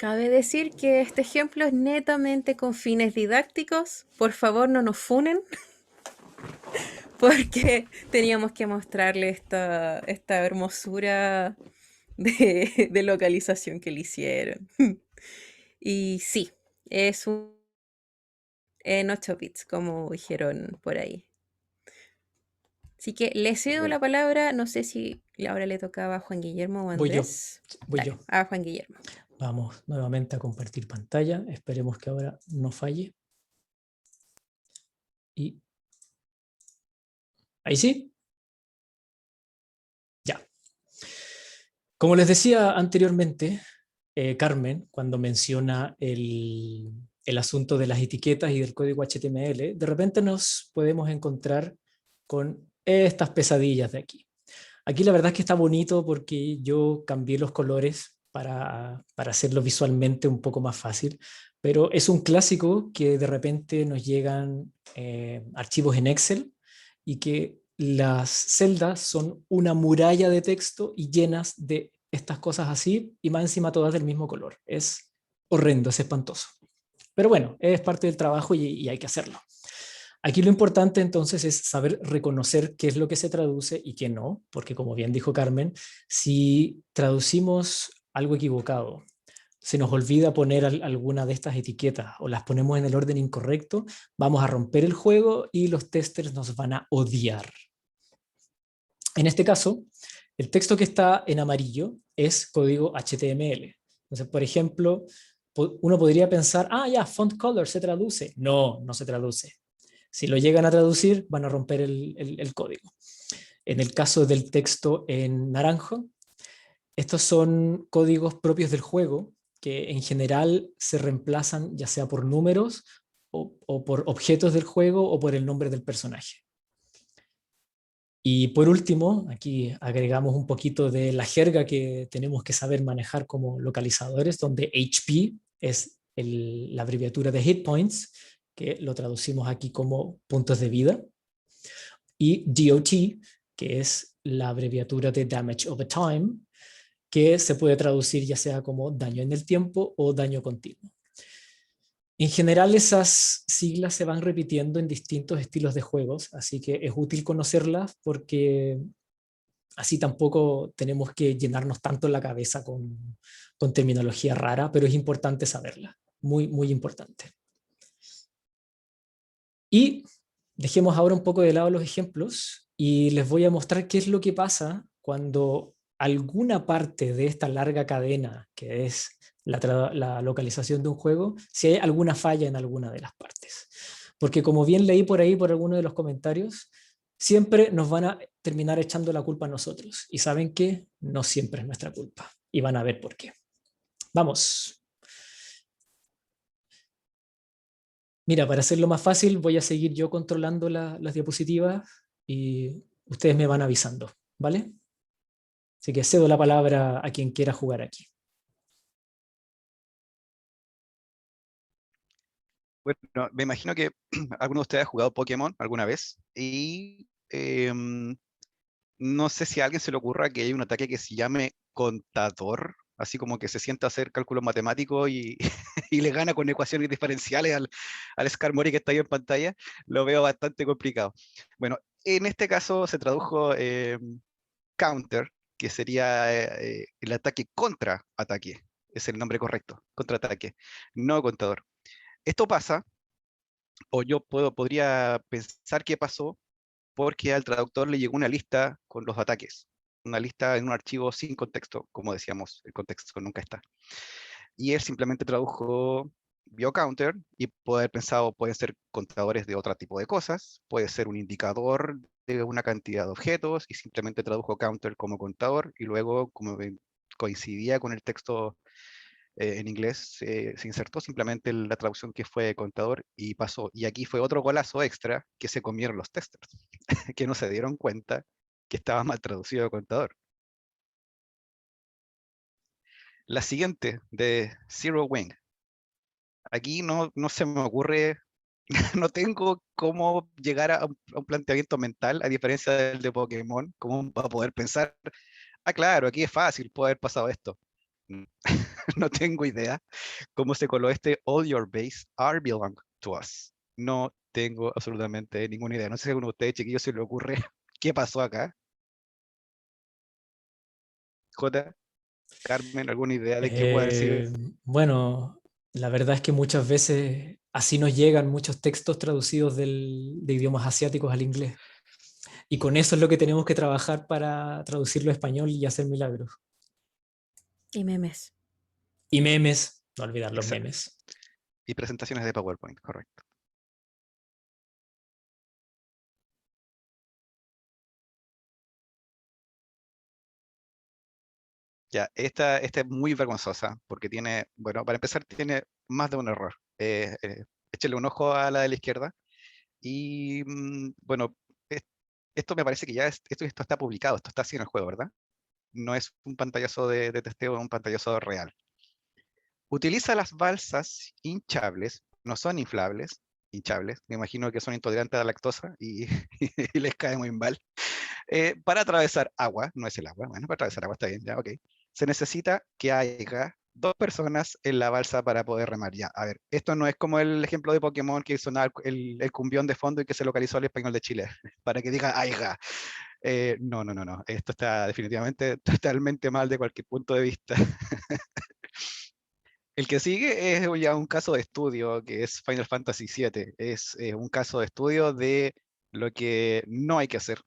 Cabe decir que este ejemplo es netamente con fines didácticos. Por favor, no nos funen. Porque teníamos que mostrarle esta hermosura de localización que le hicieron. Y sí, es en 8 bits, como dijeron por ahí. Así que le cedo Bien. la palabra. No sé si ahora le tocaba a Juan Guillermo o a Voy yo. Andrés. Voy Dale, yo. a Juan Guillermo. Vamos nuevamente a compartir pantalla. Esperemos que ahora no falle. Y ahí sí. Ya. Como les decía anteriormente, Carmen, cuando menciona el asunto de las etiquetas y del código HTML, de repente nos podemos encontrar con estas pesadillas de aquí. Aquí la verdad es que está bonito porque yo cambié los colores para hacerlo visualmente un poco más fácil, pero es un clásico que de repente nos llegan archivos en Excel y que las celdas son una muralla de texto y llenas de estas cosas así y más encima todas del mismo color. Es horrendo, es espantoso. Pero bueno, es parte del trabajo y hay que hacerlo. Aquí lo importante entonces es saber reconocer qué es lo que se traduce y qué no, porque como bien dijo Carmen, si traducimos algo equivocado, se nos olvida poner alguna de estas etiquetas o las ponemos en el orden incorrecto, vamos a romper el juego y los testers nos van a odiar. En este caso, el texto que está en amarillo es código HTML Entonces, por ejemplo, uno podría pensar, ah, ya, font color se traduce. No, no se traduce. Si lo llegan a traducir, van a romper el código. En el caso del texto en naranjo, estos son códigos propios del juego que en general se reemplazan ya sea por números o por objetos del juego o por el nombre del personaje. Y por último, aquí agregamos un poquito de la jerga que tenemos que saber manejar como localizadores, donde HP es la abreviatura de hit points, que lo traducimos aquí como puntos de vida, y DOT, que es la abreviatura de damage over time, que se puede traducir ya sea como daño en el tiempo o daño continuo. En general esas siglas se van repitiendo en distintos estilos de juegos, así que es útil conocerlas porque así tampoco tenemos que llenarnos tanto la cabeza con terminología rara, pero es importante saberla, muy, muy importante. Y dejemos ahora un poco de lado los ejemplos y les voy a mostrar qué es lo que pasa cuando alguna parte de esta larga cadena, que es la localización de un juego, si hay alguna falla en alguna de las partes. Porque como bien leí por ahí, por alguno de los comentarios, siempre nos van a terminar echando la culpa a nosotros. Y saben que no siempre es nuestra culpa. Y van a ver por qué. Vamos. Mira, para hacerlo más fácil, voy a seguir yo controlando las diapositivas y ustedes me van avisando, ¿vale? Así que cedo la palabra a quien quiera jugar aquí. Bueno, me imagino que alguno de ustedes ha jugado Pokémon alguna vez y no sé si a alguien se le ocurra que hay un ataque que se llame contador, así como que se sienta a hacer cálculos matemáticos y, y le gana con ecuaciones diferenciales al Skarmory que está ahí en pantalla. Lo veo bastante complicado. Bueno, en este caso se tradujo counter, que sería el ataque contra ataque. Es el nombre correcto, contraataque, no contador. Esto pasa, o yo podría pensar que pasó porque al traductor le llegó una lista con los ataques, una lista en un archivo sin contexto, como decíamos, el contexto nunca está. Y él simplemente tradujo vio counter y puede haber pensado, pueden ser contadores de otro tipo de cosas, puede ser un indicador de una cantidad de objetos y simplemente tradujo counter como contador y luego, como coincidía con el texto en inglés, se insertó simplemente la traducción que fue contador y pasó. Y aquí fue otro golazo extra que se comieron los testers, que no se dieron cuenta que estaba mal traducido de contador. La siguiente, de Zero Wing. Aquí no se me ocurre, no tengo cómo llegar a un planteamiento mental, a diferencia del de Pokémon, como para poder pensar, ah, claro, aquí es fácil, puede haber pasado esto. No tengo idea cómo se coló este All Your Base are belong to us. No tengo absolutamente ninguna idea. No sé si a alguno de ustedes, chiquillos, se le ocurre qué pasó acá. J, Carmen, ¿alguna idea de qué puede haber sido? Bueno, la verdad es que muchas veces así nos llegan muchos textos traducidos de idiomas asiáticos al inglés. Y con eso es lo que tenemos que trabajar para traducirlo a español y hacer milagros. Y memes. Y memes, no olvidar los Exacto. memes. Y presentaciones de PowerPoint, correcto. Ya, esta es muy vergonzosa porque tiene, bueno, para empezar, tiene más de un error. Échale un ojo a la de la izquierda. Y bueno, esto me parece que ya esto está publicado, esto está así en el juego, ¿verdad? No es un pantallazo de testeo, es un pantallazo real. Utiliza las balsas hinchables, no son inflables, hinchables, me imagino que son intolerantes a la lactosa y, y les cae muy mal. Para atravesar agua, no es el agua, bueno, para atravesar agua está bien, ya, ok. Se necesita que haya dos personas en la balsa para poder remar. Ya, a ver, esto no es como el ejemplo de Pokémon que sonaba el cumbión de fondo y que se localizó al español de Chile, para que diga aiga. No. Esto está definitivamente totalmente mal de cualquier punto de vista. El que sigue es ya un caso de estudio, que es Final Fantasy VII. Es un caso de estudio de lo que no hay que hacer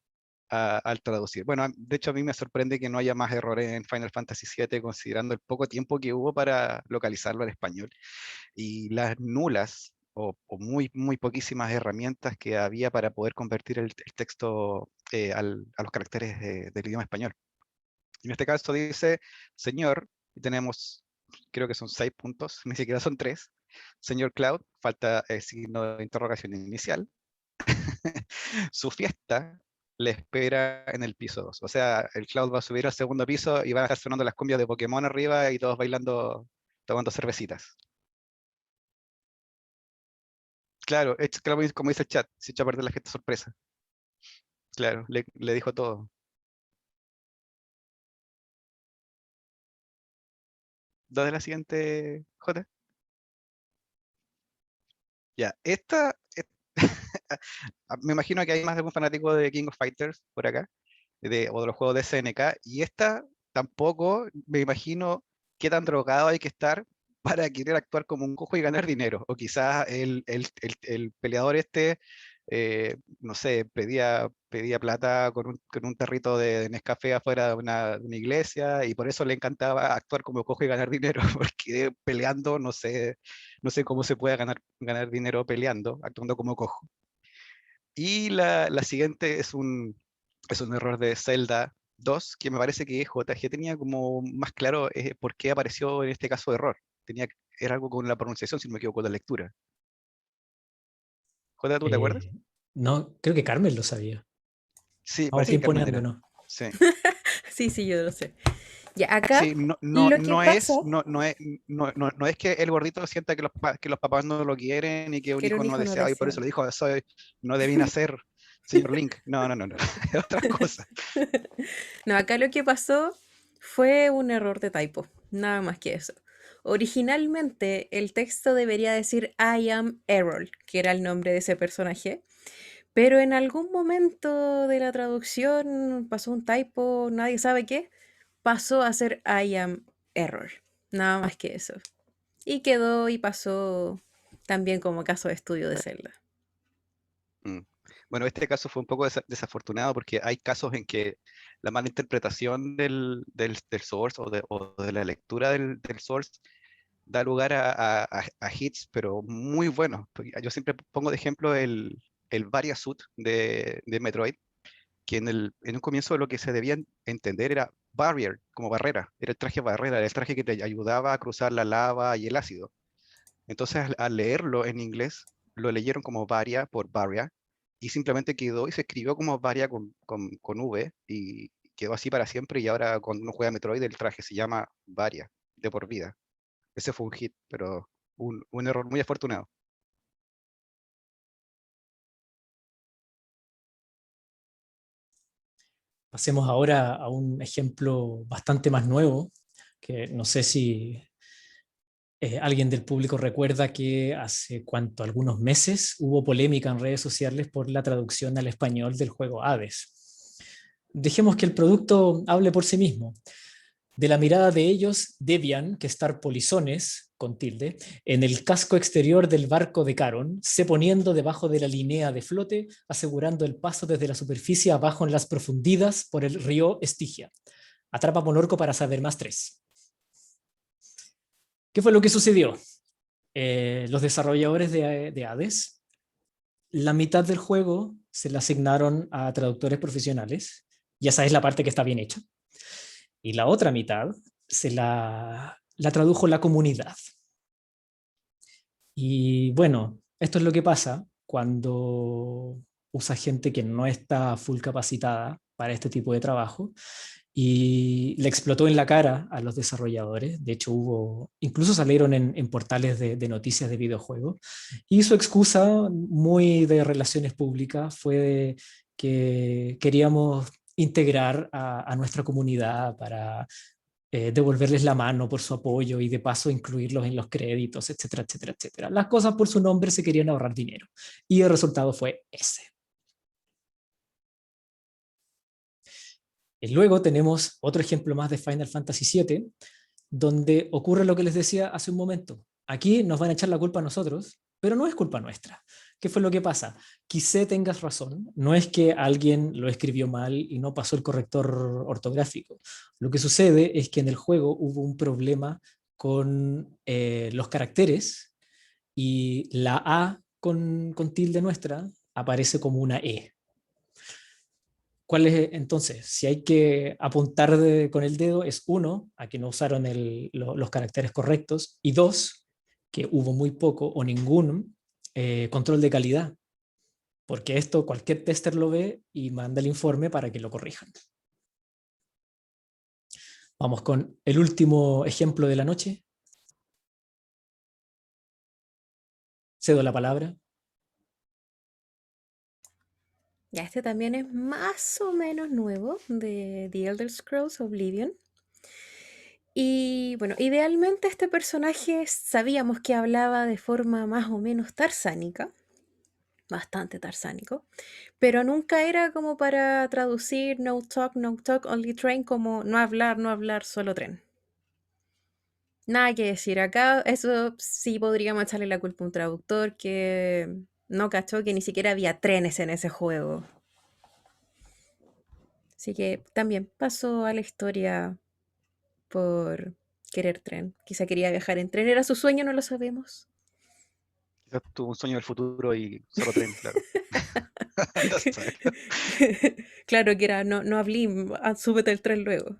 al traducir. Bueno, de hecho a mí me sorprende que no haya más errores en Final Fantasy VII considerando el poco tiempo que hubo para localizarlo al español y las nulas o muy poquísimas herramientas que había para poder convertir el texto a los caracteres del idioma español. Y en este caso dice, señor, y tenemos, creo que son 6 puntos, ni siquiera son 3. Señor Cloud, falta el signo de interrogación inicial. Su fiesta le espera en el piso 2. O sea, el Cloud va a subir al segundo piso y van a estar sonando las cumbias de Pokémon arriba y todos bailando, tomando cervecitas. Claro, claro, como dice el chat, se echó a perder la fiesta sorpresa. Claro, le dijo todo. ¿Dónde la siguiente, J? Ya, me imagino que hay más de un fanático de King of Fighters por acá, o de los juegos de SNK, y esta tampoco me imagino qué tan drogado hay que estar para querer actuar como un cojo y ganar dinero. O quizás el peleador no sé, pedía plata con un tarrito de Nescafé afuera de una iglesia y por eso le encantaba actuar como cojo y ganar dinero, porque peleando no sé cómo se puede ganar dinero peleando, actuando como cojo. Y la siguiente es un error de Zelda 2, que me parece que JG tenía como más claro por qué apareció en este caso error. Era algo con la pronunciación, si no me equivoco, con la lectura. J, ¿tú te acuerdas? No, creo que Carmen lo sabía. Sí, Vamos parece que Carmen era. pimponeándonos. Sí. Sí, sí, yo lo sé. Ya, acá Sí, no, no, lo que no pasa, es, no, no es que el gordito sienta que los papás no lo quieren y que un que era hijo un no hijo no deseado y por eso deseado. le dijo, no debí nacer, señor Link. No, no, no, no. Es otra cosa. No, acá lo que pasó fue un error de typo, nada más que eso. Originalmente el texto debería decir I am Errol, que era el nombre de ese personaje, pero en algún momento de la traducción pasó un typo, nadie sabe qué, pasó a ser I am Error, nada más que eso. Y quedó y pasó también como caso de estudio de Zelda. Mm. Bueno, este caso fue un poco desafortunado porque hay casos en que la mala interpretación del source o de la lectura del source da lugar a hits, pero muy buenos. Porque yo siempre pongo de ejemplo el Varia Suit de Metroid, que en un comienzo lo que se debía entender era barrier, como barrera. Era el traje barrera, era el traje que te ayudaba a cruzar la lava y el ácido. Entonces, al leerlo en inglés, lo leyeron como Varia por Varia, y simplemente quedó y se escribió como Varia con V, y quedó así para siempre, y ahora cuando uno juega Metroid, el traje se llama Varia, de por vida. Ese fue un hit, pero un error muy afortunado. Pasemos ahora a un ejemplo bastante más nuevo, que no sé si alguien del público recuerda que hace algunos meses hubo polémica en redes sociales por la traducción al español del juego Hades. Dejemos que el producto hable por sí mismo. De la mirada de ellos, debían que estar polizones, con tilde, en el casco exterior del barco de Caron, se poniendo debajo de la línea de flote, asegurando el paso desde la superficie abajo en las profundidades por el río Estigia. Atrapa Monorco para saber más 3. ¿Qué fue lo que sucedió? Los desarrolladores de Hades, la mitad del juego se le asignaron a traductores profesionales, y esa es la parte que está bien hecha, y la otra mitad la tradujo la comunidad. Y bueno, esto es lo que pasa cuando usa gente que no está full capacitada para este tipo de trabajo y le explotó en la cara a los desarrolladores. De hecho, incluso salieron en portales de noticias de videojuegos. Y su excusa, muy de relaciones públicas, fue que queríamos integrar a nuestra comunidad para devolverles la mano por su apoyo y de paso incluirlos en los créditos, etcétera, etcétera, etcétera. Las cosas por su nombre se querían ahorrar dinero. Y el resultado fue ese. Y luego tenemos otro ejemplo más de Final Fantasy VII, donde ocurre lo que les decía hace un momento. Aquí nos van a echar la culpa a nosotros, pero no es culpa nuestra. ¿qué fue lo que pasa? Quizá tengas razón, no es que alguien lo escribió mal y no pasó el corrector ortográfico. Lo que sucede es que en el juego hubo un problema con los caracteres y la A con tilde nuestra aparece como una E. ¿Cuál es entonces? Si hay que apuntar con el dedo, es uno, a que no usaron los caracteres correctos, y dos, que hubo muy poco o ningún control de calidad, porque esto cualquier tester lo ve y manda el informe para que lo corrijan. Vamos con el último ejemplo de la noche. Cedo la palabra. Ya, este también es más o menos nuevo, de The Elder Scrolls Oblivion. Y bueno, idealmente este personaje sabíamos que hablaba de forma más o menos tarzánica, bastante tarzánico, pero nunca era como para traducir no talk, only train, como no hablar, solo tren. Nada que decir acá, eso sí podríamos echarle la culpa a un traductor que no cachó que ni siquiera había trenes en ese juego. Así que también pasó a la historia por querer tren. Quizá quería viajar en tren, ¿era su sueño? No lo sabemos. Quizás tuvo un sueño del futuro y solo tren, claro. Anda a saber. Claro que era, no hablé, súbete el tren luego.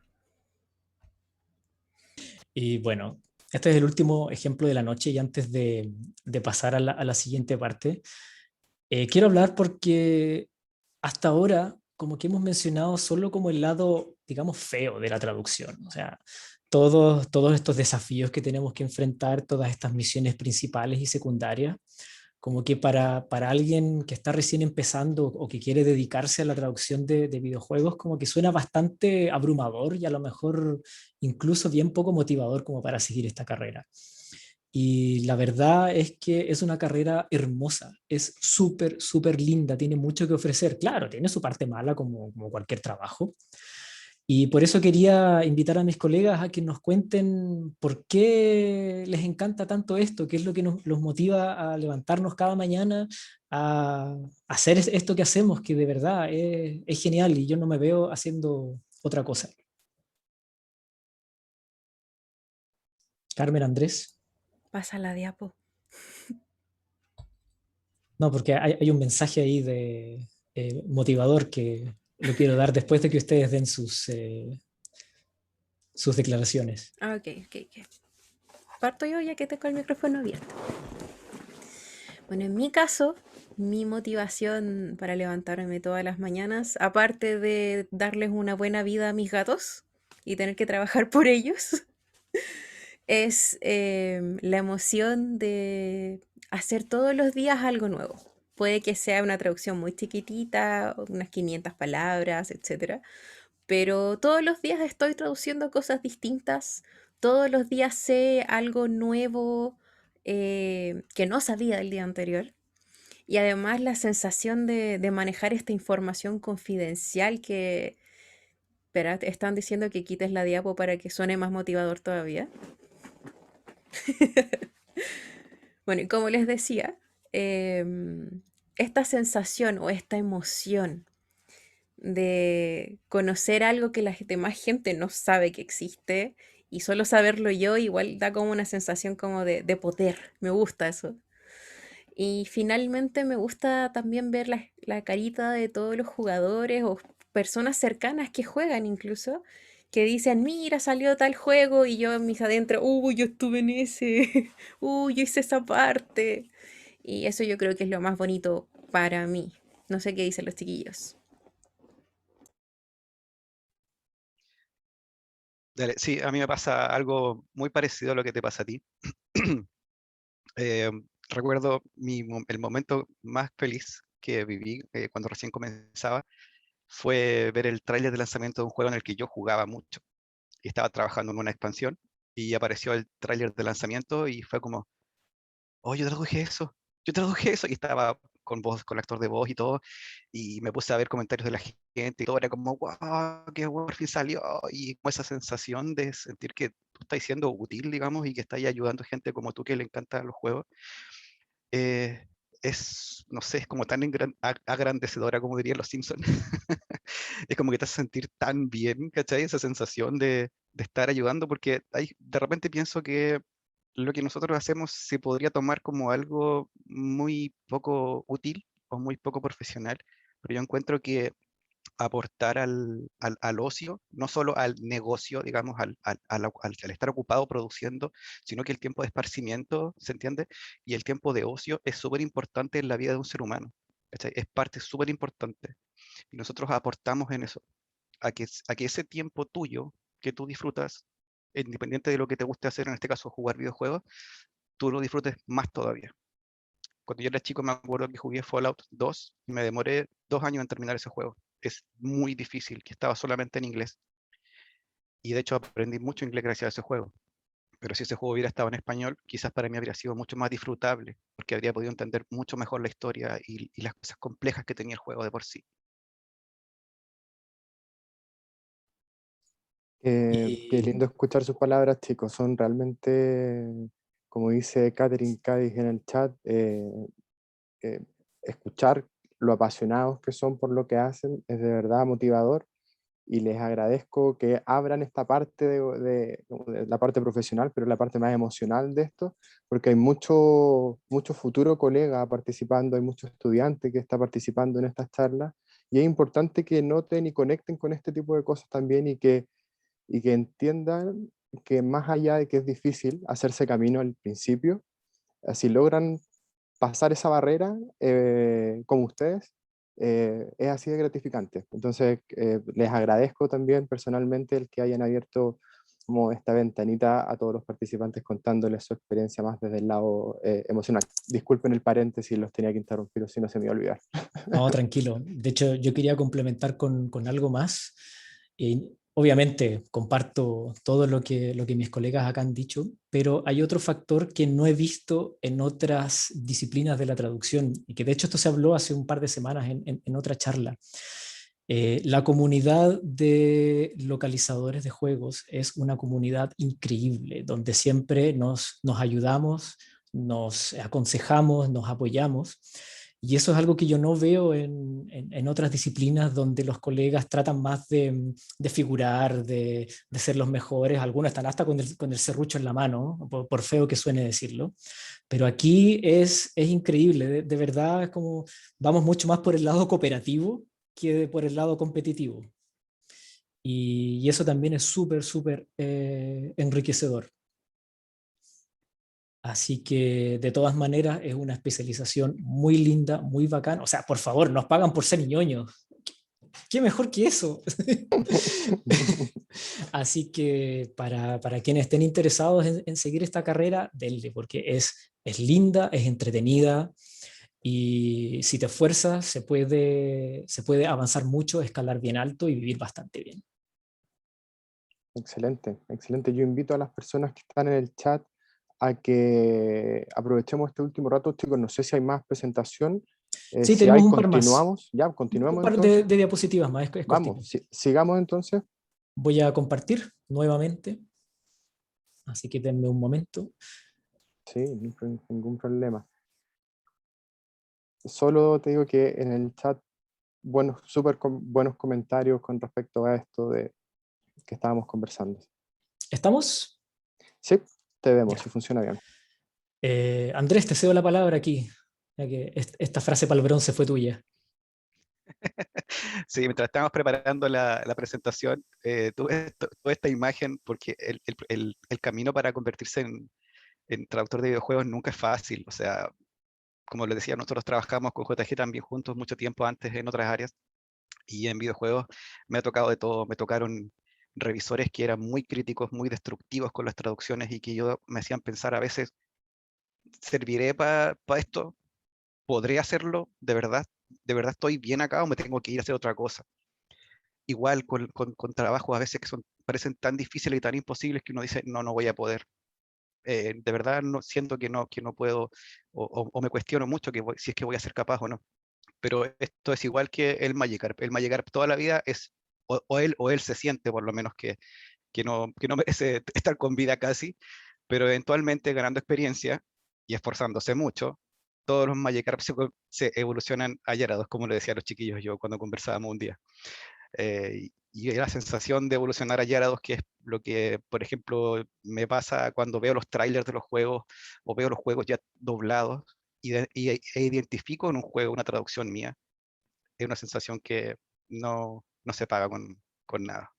Y bueno, este es el último ejemplo de la noche y antes de pasar a la siguiente parte, quiero hablar porque hasta ahora como que hemos mencionado solo como el lado, digamos, feo de la traducción. O sea, todos estos desafíos que tenemos que enfrentar, todas estas misiones principales y secundarias, como que para alguien que está recién empezando o que quiere dedicarse a la traducción de videojuegos, como que suena bastante abrumador y a lo mejor incluso bien poco motivador como para seguir esta carrera. Y la verdad es que es una carrera hermosa, es súper, súper linda, tiene mucho que ofrecer. Claro, tiene su parte mala como cualquier trabajo. Y por eso quería invitar a mis colegas a que nos cuenten por qué les encanta tanto esto, qué es lo que los motiva a levantarnos cada mañana, a hacer esto que hacemos, que de verdad es genial y yo no me veo haciendo otra cosa. Carmen, Andrés. Pasa la diapo. No, porque hay un mensaje ahí de motivador que lo quiero dar después de que ustedes den sus declaraciones. Ah, ok. Parto yo ya que tengo el micrófono abierto. Bueno, en mi caso, mi motivación para levantarme todas las mañanas, aparte de darles una buena vida a mis gatos y tener que trabajar por ellos, es la emoción de hacer todos los días algo nuevo. Puede que sea una traducción muy chiquitita, unas 500 palabras, etcétera, pero todos los días estoy traduciendo cosas distintas, todos los días sé algo nuevo que no sabía del día anterior. Y además la sensación de manejar esta información confidencial que... Espera, te están diciendo que quites la diapo para que suene más motivador todavía. Bueno, y como les decía, esta sensación o esta emoción de conocer algo que la demás gente no sabe que existe y solo saberlo yo igual da como una sensación como de poder. Me gusta eso. Y finalmente me gusta también ver la carita de todos los jugadores o personas cercanas que juegan incluso, que dicen, mira, salió tal juego y yo en mis adentro, uy, yo estuve en ese, uy, yo hice esa parte. Y eso yo creo que es lo más bonito para mí. No sé qué dicen los chiquillos. Dale, sí, a mí me pasa algo muy parecido a lo que te pasa a ti. Eh, recuerdo el momento más feliz que viví cuando recién comenzaba fue ver el tráiler de lanzamiento de un juego en el que yo jugaba mucho y estaba trabajando en una expansión y apareció el tráiler de lanzamiento y fue como, oh, yo traduje eso, y estaba con voz, con el actor de voz y todo, y me puse a ver comentarios de la gente y todo era como, wow, qué bueno, por fin salió, y como esa sensación de sentir que tú estás siendo útil, digamos, y que estás ayudando a gente como tú que le encantan los juegos, eh, no sé, es como tan agrandecedora, como dirían los Simpsons. Es como que te hace sentir tan bien, ¿cachai? Esa sensación de estar ayudando, porque de repente pienso que lo que nosotros hacemos se podría tomar como algo muy poco útil o muy poco profesional, pero yo encuentro que aportar al ocio, no solo al negocio, digamos, al estar ocupado produciendo, sino que el tiempo de esparcimiento, ¿se entiende? Y el tiempo de ocio es súper importante en la vida de un ser humano, ¿cachai? Es parte súper importante. Y nosotros aportamos en eso, a que ese tiempo tuyo que tú disfrutas, independiente de lo que te guste hacer, en este caso jugar videojuegos, tú lo disfrutes más todavía. Cuando yo era chico me acuerdo que jugué Fallout 2 y me demoré 2 años en terminar ese juego. Es muy difícil, que estaba solamente en inglés. Y de hecho aprendí mucho inglés gracias a ese juego. Pero si ese juego hubiera estado en español, quizás para mí habría sido mucho más disfrutable, porque habría podido entender mucho mejor la historia y las cosas complejas que tenía el juego de por sí. Qué Y lindo escuchar sus palabras, chicos. Son realmente, como dice Catherine Cádiz en el chat, eh, escuchar lo apasionados que son por lo que hacen es de verdad motivador, y les agradezco que abran esta parte de la parte profesional, pero la parte más emocional de esto, porque hay mucho futuro colega participando, hay mucho estudiante que está participando en estas charlas, y es importante que noten y conecten con este tipo de cosas también, y que entiendan que más allá de que es difícil hacerse camino al principio, si logran pasar esa barrera como ustedes, es así de gratificante. Entonces, les agradezco también personalmente el que hayan abierto como esta ventanita a todos los participantes contándoles su experiencia más desde el lado emocional. Disculpen el paréntesis, los tenía que interrumpir, si no se me iba a olvidar. no, tranquilo. De hecho, yo quería complementar con algo más. Obviamente, comparto todo lo que mis colegas acá han dicho, pero hay otro factor que no he visto en otras disciplinas de la traducción, y que de hecho esto se habló hace un par de semanas en otra charla. La comunidad de localizadores de juegos es una comunidad increíble, donde siempre nos ayudamos, nos aconsejamos, nos apoyamos. Y eso es algo que yo no veo en otras disciplinas, donde los colegas tratan más de figurar, de ser los mejores. Algunos están hasta con el serrucho en la mano, por feo que suene decirlo. Pero aquí es increíble, de verdad es como vamos mucho más por el lado cooperativo que por el lado competitivo. Y eso también es súper, súper enriquecedor. Así que de todas maneras es una especialización muy linda, muy bacana. O sea, por favor, nos pagan por ser ñoños. ¿Qué mejor que eso? Así que para quienes estén interesados en seguir esta carrera, denle, porque es linda, es entretenida, y si te esfuerzas se puede avanzar mucho, escalar bien alto y vivir bastante bien. Excelente, excelente. Yo invito a las personas que están en el chat a que aprovechemos este último rato, chicos. No sé si hay más presentación. Sí, Si tenemos hay, un par más. continuamos. Ya, Un continuemos par de, entonces. de diapositivas más, es cortito. Vamos, sigamos entonces. Voy a compartir nuevamente, así que denme un momento. Sí, ningún problema. Solo te digo que en el chat, súper buenos comentarios con respecto a esto de que estábamos conversando. ¿Estamos? Sí, te vemos, Ya. si funciona bien. Andrés, te cedo la palabra aquí, ya que esta frase para el bronce fue tuya. Sí, mientras estábamos preparando la presentación, tuve esta imagen, porque el camino para convertirse en traductor de videojuegos nunca es fácil. O sea, como les decía, nosotros trabajamos con JG también juntos mucho tiempo antes en otras áreas, y en videojuegos me ha tocado de todo. Me tocaron revisores que eran muy críticos, muy destructivos con las traducciones, y que me hacían pensar a veces, ¿serviré para esto? ¿Podré hacerlo? ¿De verdad? ¿De verdad estoy bien acá o me tengo que ir a hacer otra cosa? Igual con trabajos a veces que parecen tan difíciles y tan imposibles, que uno dice, no, no voy a poder. De verdad no, siento que no puedo, o me cuestiono mucho si es que voy a ser capaz o no. Pero esto es igual que el Magikarp. El Magikarp toda la vida es, o él se siente por lo menos que no merece estar con vida casi, pero eventualmente ganando experiencia y esforzándose mucho, todos los Magikarp se evolucionan a Gyarados, como le decía a los chiquillos yo cuando conversábamos un día. Y la sensación de evolucionar a Gyarados, que es lo que, por ejemplo, me pasa cuando veo los trailers de los juegos o veo los juegos ya doblados e identifico en un juego una traducción mía, es una sensación que no se paga con nada.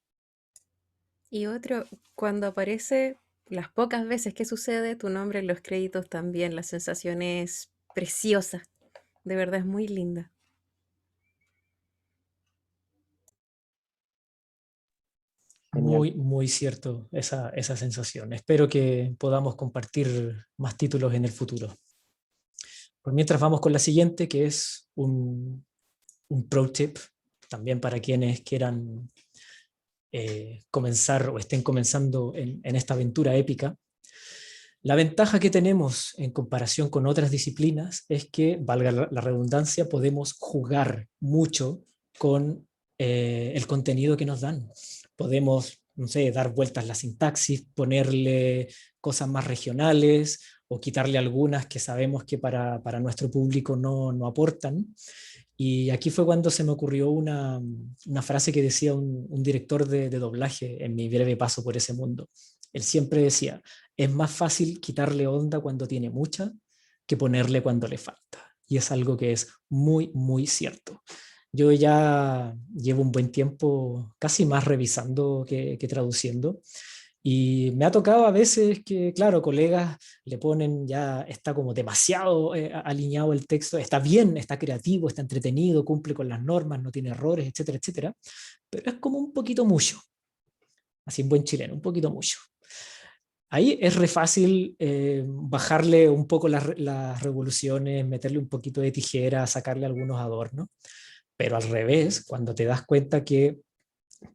Y otro, cuando aparece, las pocas veces que sucede, tu nombre en los créditos también, la sensación es preciosa. De verdad es muy linda. Genial. Muy, muy cierto esa sensación. Espero que podamos compartir más títulos en el futuro. Por mientras vamos con la siguiente, que es un pro tip, también para quienes quieran comenzar o estén comenzando en esta aventura épica. La ventaja que tenemos en comparación con otras disciplinas es que, valga la redundancia, podemos jugar mucho con el contenido que nos dan. Podemos, no sé, dar vueltas la sintaxis, ponerle cosas más regionales o quitarle algunas que sabemos que para nuestro público no aportan. Y aquí fue cuando se me ocurrió una frase que decía un director de doblaje en mi breve paso por ese mundo. Él siempre decía, es más fácil quitarle onda cuando tiene mucha que ponerle cuando le falta. Y es algo que es muy, muy cierto. Yo ya llevo un buen tiempo casi más revisando que traduciendo. Y me ha tocado a veces que, claro, colegas le ponen ya, está como demasiado alineado el texto, está bien, está creativo, está entretenido, cumple con las normas, no tiene errores, etcétera, etcétera, pero es como un poquito mucho, así en buen chileno, un poquito mucho. Ahí es re fácil bajarle un poco las revoluciones, meterle un poquito de tijera, sacarle algunos adornos, pero al revés, cuando te das cuenta que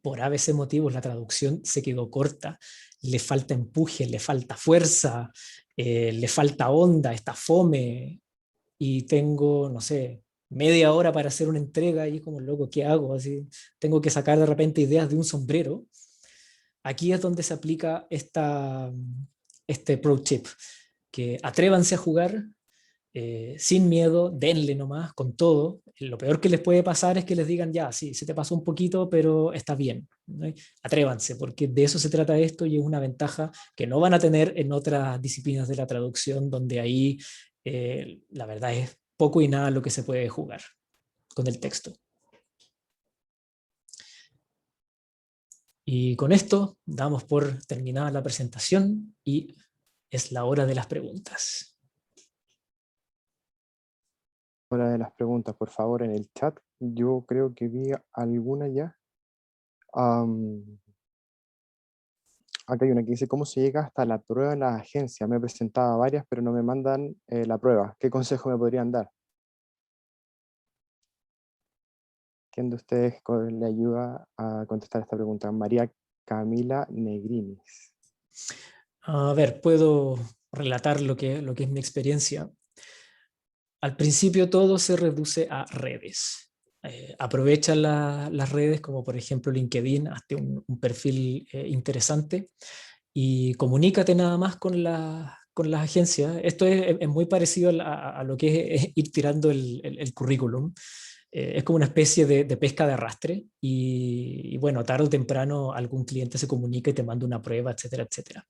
por ABC motivos la traducción se quedó corta, le falta empuje, le falta fuerza, le falta onda, está fome y tengo, no sé, media hora para hacer una entrega y como loco, ¿qué hago? Así, tengo que sacar de repente ideas de un sombrero. Aquí es donde se aplica este pro tip, que atrévanse a jugar, sin miedo, denle nomás, con todo. Lo peor que les puede pasar es que les digan, ya, sí, se te pasó un poquito, pero está bien, ¿no? Atrévanse, porque de eso se trata esto y es una ventaja que no van a tener en otras disciplinas de la traducción, donde ahí la verdad es poco y nada lo que se puede jugar con el texto. Y con esto damos por terminada la presentación y es la hora de las preguntas. Hora de las preguntas, por favor, en el chat. Yo creo que vi alguna ya. Acá hay una que dice, ¿cómo se llega hasta la prueba en la agencia? Me he presentado a varias, pero no me mandan la prueba. ¿Qué consejo me podrían dar? ¿Quién de ustedes le ayuda a contestar esta pregunta? María Camila Negrinis. A ver, puedo relatar lo que es mi experiencia. Al principio todo se reduce a redes. Aprovecha las redes, como por ejemplo LinkedIn, hazte un perfil interesante y comunícate nada más con las agencias. Esto es muy parecido a lo que es ir tirando el currículum. Es como una especie de pesca de arrastre y bueno, tarde o temprano algún cliente se comunica y te manda una prueba, etcétera, etcétera.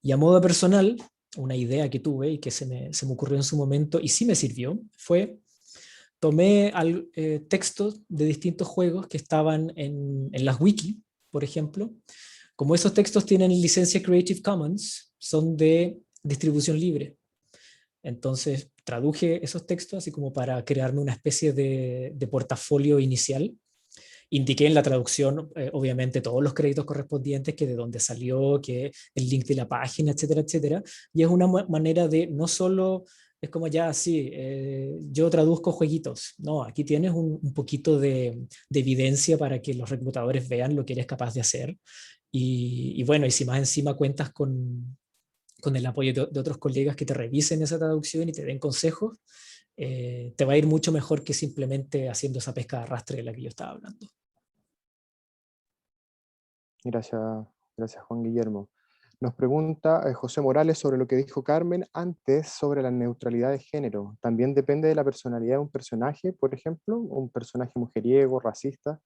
Y a modo personal, una idea que tuve y que se me ocurrió en su momento y sí me sirvió, fue tomé textos de distintos juegos que estaban en las wiki, por ejemplo. Como esos textos tienen licencia Creative Commons, son de distribución libre. Entonces traduje esos textos así como para crearme una especie de portafolio inicial. Indiqué en la traducción, obviamente, todos los créditos correspondientes, que de dónde salió, que el link de la página, etcétera, etcétera. Y es una manera de no solo, es como ya, sí, yo traduzco jueguitos. No, aquí tienes un poquito de evidencia para que los reclutadores vean lo que eres capaz de hacer. Y bueno, y si más encima cuentas con el apoyo de otros colegas que te revisen esa traducción y te den consejos, te va a ir mucho mejor que simplemente haciendo esa pesca de arrastre de la que yo estaba hablando. Gracias, gracias Juan Guillermo. Nos pregunta José Morales sobre lo que dijo Carmen antes sobre la neutralidad de género. ¿También depende de la personalidad de un personaje, por ejemplo? Un personaje mujeriego, racista.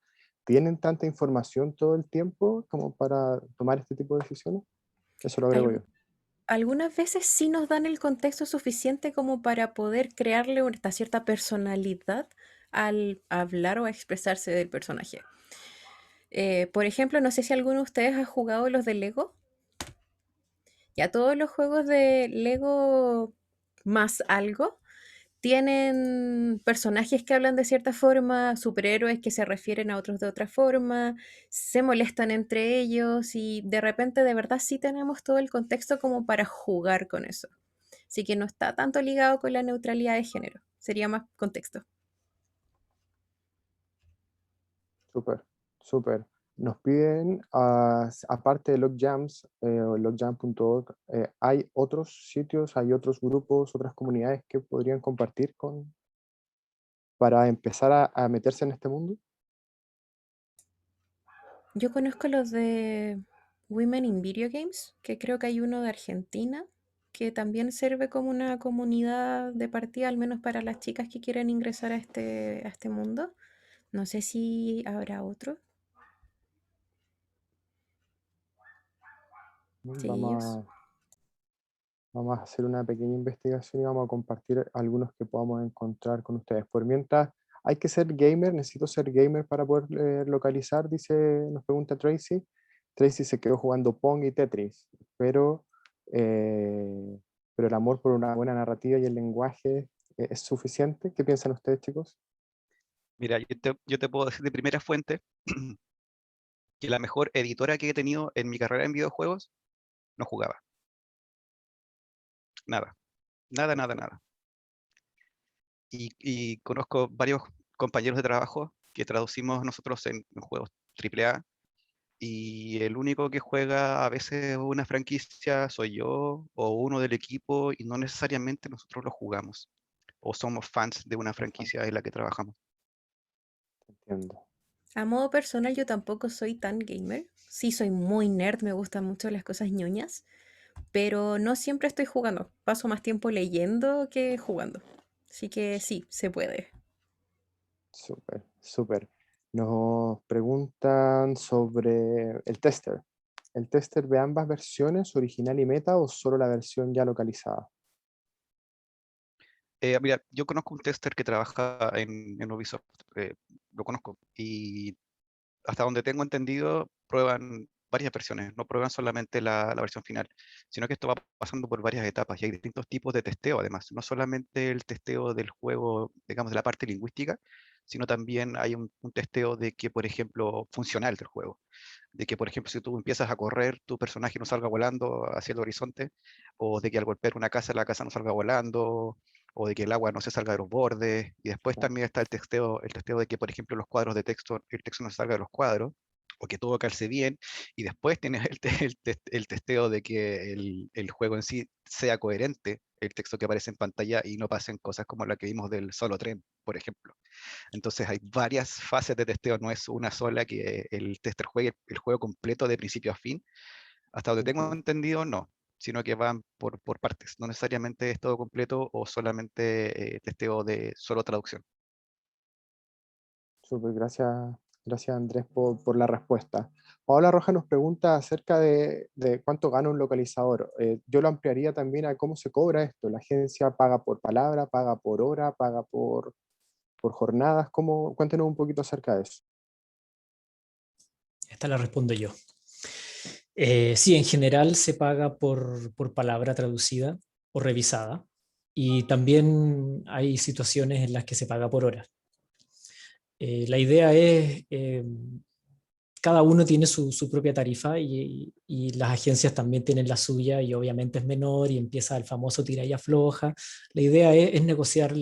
¿Tienen tanta información todo el tiempo como para tomar este tipo de decisiones? Eso lo agrego yo. Algunas veces sí nos dan el contexto suficiente como para poder crearle esta cierta personalidad al hablar o a expresarse del personaje. Por ejemplo, no sé si alguno de ustedes ha jugado los de Lego. Ya todos los juegos de Lego más algo tienen personajes que hablan de cierta forma, superhéroes que se refieren a otros de otra forma, se molestan entre ellos y de repente de verdad sí tenemos todo el contexto como para jugar con eso. Así que no está tanto ligado con la neutralidad de género, sería más contexto. Súper, súper. Nos piden, aparte de LogJams o logjam.org, ¿hay otros sitios, hay otros grupos, otras comunidades que podrían compartir para empezar a meterse en este mundo? Yo conozco los de Women in Video Games, que creo que hay uno de Argentina, que también sirve como una comunidad de partida, al menos para las chicas que quieren ingresar a este mundo. No sé si habrá otro. Chiquillos. Vamos a hacer una pequeña investigación y vamos a compartir algunos que podamos encontrar con ustedes. Por mientras, hay que ser gamer, necesito ser gamer para poder localizar, nos pregunta Tracy. Tracy se quedó jugando Pong y Tetris, eh, pero el amor por una buena narrativa y el lenguaje es suficiente. ¿Qué piensan ustedes, chicos? Mira, yo te puedo decir de primera fuente que la mejor editora que he tenido en mi carrera en videojuegos no jugaba. Nada, nada, nada, nada. Y conozco varios compañeros de trabajo que traducimos nosotros en juegos AAA, y el único que juega a veces una franquicia soy yo o uno del equipo, y no necesariamente nosotros lo jugamos o somos fans de una franquicia en la que trabajamos. Entiendo. A modo personal, yo tampoco soy tan gamer. Sí, soy muy nerd, me gustan mucho las cosas ñoñas, pero no siempre estoy jugando. Paso más tiempo leyendo que jugando. Así que sí, se puede. Súper, súper. Nos preguntan sobre el tester. ¿El tester de ambas versiones, original y meta, o solo la versión ya localizada? Mira, yo conozco un tester que trabaja en Ubisoft, lo conozco, y hasta donde tengo entendido, prueban varias versiones, no prueban solamente la versión final, sino que esto va pasando por varias etapas y hay distintos tipos de testeo además, no solamente el testeo del juego, digamos, de la parte lingüística, sino también hay un testeo de que, por ejemplo, funcional del juego, de que, por ejemplo, si tú empiezas a correr, tu personaje no salga volando hacia el horizonte, o de que al golpear una casa, la casa no salga volando, o de que el agua no se salga de los bordes. Y después Ah, también está el testeo de que, por ejemplo, los cuadros de texto, el texto no se salga de los cuadros, o que todo calce bien. Y después tienes el testeo de que el juego en sí sea coherente, el texto que aparece en pantalla, y no pasen cosas como la que vimos del solo tren, por ejemplo. Entonces hay varias fases de testeo, no es una sola que el tester juegue el juego completo de principio a fin. Hasta donde tengo entiendo. entendido, no, sino que van por partes. No necesariamente es todo completo o solamente testeo de solo traducción. Súper, gracias Andrés por la respuesta. Paola Roja nos pregunta acerca de cuánto gana un localizador. Yo lo ampliaría también a cómo se cobra esto. ¿La agencia paga por palabra, paga por hora, paga por jornadas? Cuéntenos un poquito acerca de eso. Esta la respondo yo. Sí, en general se paga por palabra traducida o revisada, y también hay situaciones en las que se paga por hora. La idea es, cada uno tiene su propia tarifa, y las agencias también tienen la suya, y obviamente es menor y empieza el famoso tira y afloja. La idea es negociar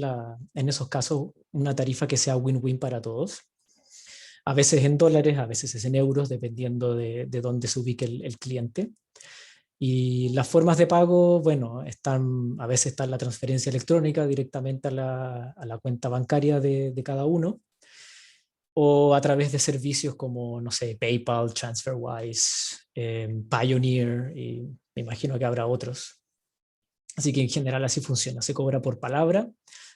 en esos casos una tarifa que sea win-win para todos. A veces en dólares, a veces es en euros, dependiendo de dónde se ubique el cliente. Y las formas de pago, bueno, a veces está la transferencia electrónica directamente a la cuenta bancaria de cada uno, o a través de servicios como, no sé, PayPal, TransferWise, Pioneer, y Me imagino que habrá otros. Así que en general así funciona. Se cobra por palabra,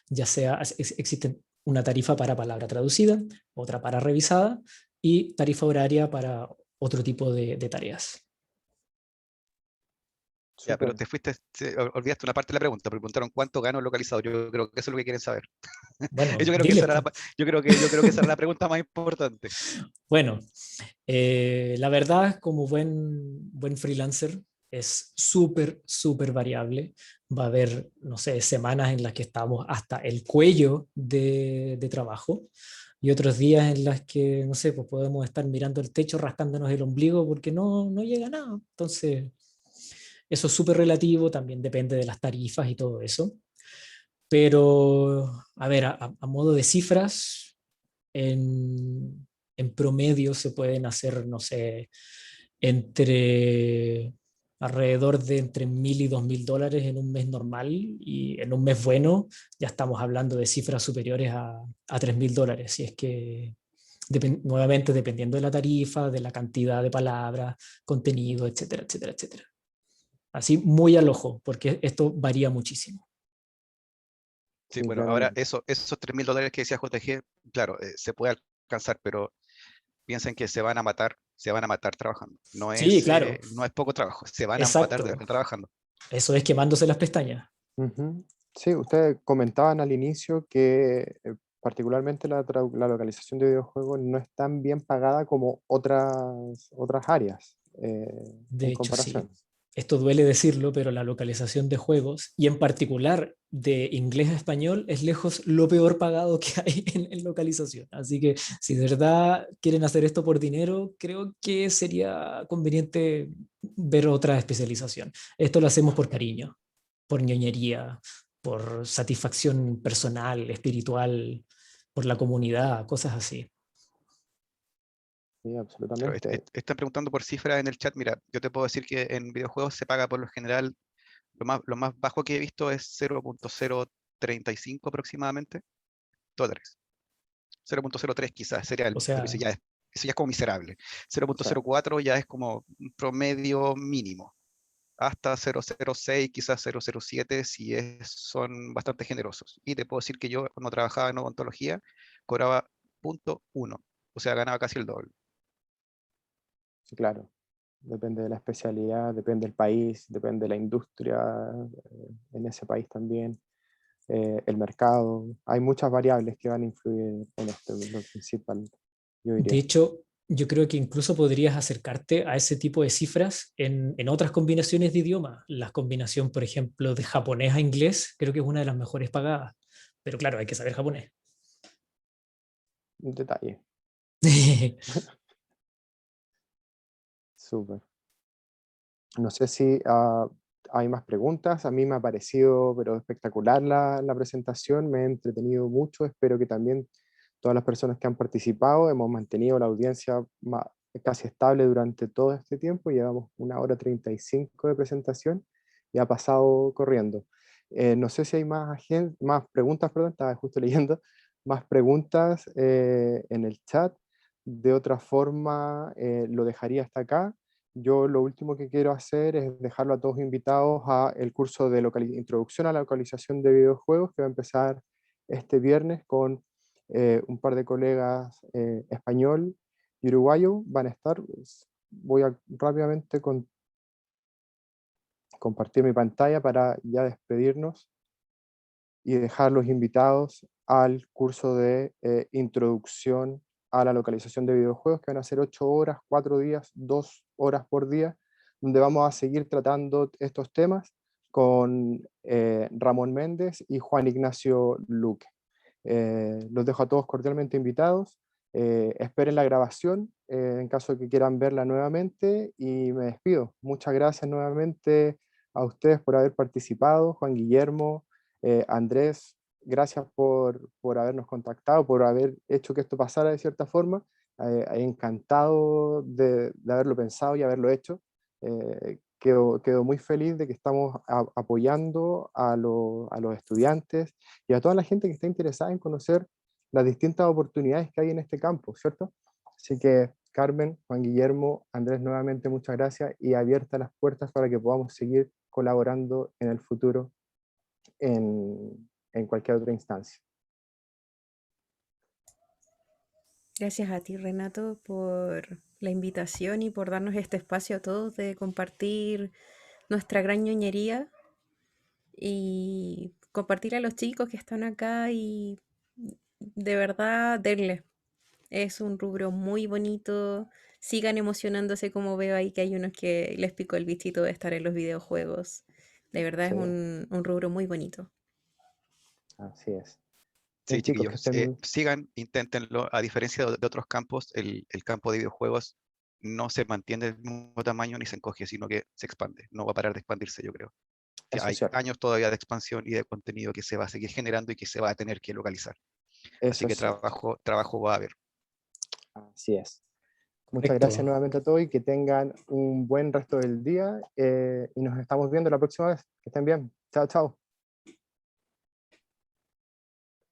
ya sea, existe una tarifa para palabra traducida, otra para revisada y tarifa horaria para otro tipo de tareas. Ya, pero Súper. te fuiste, olvidaste una parte de la pregunta, preguntaron cuánto gano el localizador. Yo creo que eso es lo que quieren saber. Bueno, Yo creo que diles, esa era pues. yo creo que esa era la pregunta más importante. Bueno, la verdad, como buen freelancer, es súper, súper variable. Va a haber, no sé, semanas en las que estamos hasta el cuello de trabajo y otros días en las que, no sé, pues podemos estar mirando el techo, rascándonos el ombligo porque no llega nada. Entonces, eso es súper relativo, también depende de las tarifas y todo eso. Pero, a ver, a modo de cifras, en promedio se pueden hacer, no sé, entre alrededor de entre 1.000 y 2.000 dólares en un mes normal y en un mes bueno ya estamos hablando de cifras superiores a 3.000 dólares. Si es que, nuevamente, dependiendo de la tarifa, de la cantidad de palabras, contenido, etcétera, etcétera, etcétera. Así muy al ojo, porque esto varía muchísimo. Sí, Sí, bueno, ahora claramente. esos $3.000 que decía JG, claro, se puede alcanzar, pero piensen que se van a matar trabajando. Sí, claro, No es poco trabajo, se van a matar de exacto. verdad trabajando. Eso es quemándose las pestañas. Ujú. Sí, ustedes comentaban al inicio que particularmente la localización de videojuegos no es tan bien pagada como otras áreas De en hecho, sí. comparación. Esto duele decirlo, pero la localización de juegos, y en particular de inglés a español, es lejos lo peor pagado que hay en localización. Así que si de verdad quieren hacer esto por dinero, creo que sería conveniente ver otra especialización. Esto lo hacemos por cariño, por ñoñería, por satisfacción personal, espiritual, por la comunidad, cosas así. Sí, Claro, absolutamente. están preguntando por cifras en el chat. Mira, yo te puedo decir que en videojuegos se paga por lo general, lo más bajo que he visto es 0.035 aproximadamente dólares. 0.03 quizás sería O pero sea, eso ya es como miserable. Sí, 0.04 ya es como un promedio mínimo. Hasta 0.06, quizás 0.07 si son bastante generosos. Y te puedo decir que yo cuando trabajaba en odontología cobraba .1, o sea, ganaba casi el doble. sí, claro. Depende de la especialidad, depende del país, depende de la industria en ese país también, el mercado. Hay muchas variables que van a influir en esto, lo principal, yo de diría. hecho, yo creo que incluso podrías acercarte a ese tipo de cifras en otras combinaciones de idioma. La combinación, por ejemplo, de japonés a inglés, creo que es una de las mejores pagadas. Pero claro, hay que saber japonés. Un detalle. Súper. No sé si hay más preguntas. A mí me ha parecido, pero espectacular la presentación. Me he entretenido mucho. Espero que también todas las personas que han participado, hemos mantenido la audiencia casi estable durante todo este tiempo. Llevamos 1 hora 35 de presentación y ha pasado corriendo. No sé si hay más preguntas, perdón, estaba justo leyendo, más preguntas en el chat. De otra forma, lo dejaría hasta acá. Yo lo último que quiero hacer es dejarlo a todos invitados a el curso de introducción a la localización de videojuegos que va a empezar este viernes con un par de colegas español y uruguayo. Van a estar, voy a rápidamente compartir mi pantalla para ya despedirnos y dejar los invitados al curso de introducción a la localización de videojuegos, que van a ser 8 horas, 4 días, 2 horas por día, donde vamos a seguir tratando estos temas con Ramón Méndez y Juan Ignacio Luque. Los dejo a todos cordialmente invitados. Esperen la grabación en caso de que quieran verla nuevamente y me despido. Muchas gracias nuevamente a ustedes por haber participado, Juan Guillermo, Andrés, gracias por habernos contactado, por haber hecho que esto pasara de cierta forma. Encantado de haberlo pensado y haberlo hecho. Quedo muy feliz de que estamos apoyando a los estudiantes y a toda la gente que está interesada en conocer las distintas oportunidades que hay en este campo, ¿cierto? Así que Carmen, Juan Guillermo, Andrés, nuevamente muchas gracias y abiertas las puertas para que podamos seguir colaborando en el futuro en cualquier otra instancia. Gracias a ti, Renato, por la invitación y por darnos este espacio a todos de compartir nuestra gran ñoñería y compartir a los chicos que están acá y de verdad denle. Es un rubro muy bonito. Sigan emocionándose como veo ahí que hay unos que les picó el bichito de estar en los videojuegos. De verdad es Sí, un rubro muy bonito. así es. Sí, Bien, chicos, que chiquillos, estén... sigan, inténtenlo. A diferencia de otros campos, el campo de videojuegos no se mantiene del mismo tamaño ni se encoge, sino que se expande. No va a parar de expandirse, yo creo. Que Eso es hay cierto, años todavía de expansión y de contenido que se va a seguir generando y que se va a tener que localizar. Así eso que es cierto, trabajo va a haber. así es. Muchas gracias Correcto. nuevamente a todos y que tengan un buen resto del día y nos estamos viendo la próxima vez. Que estén bien. Chao, chao.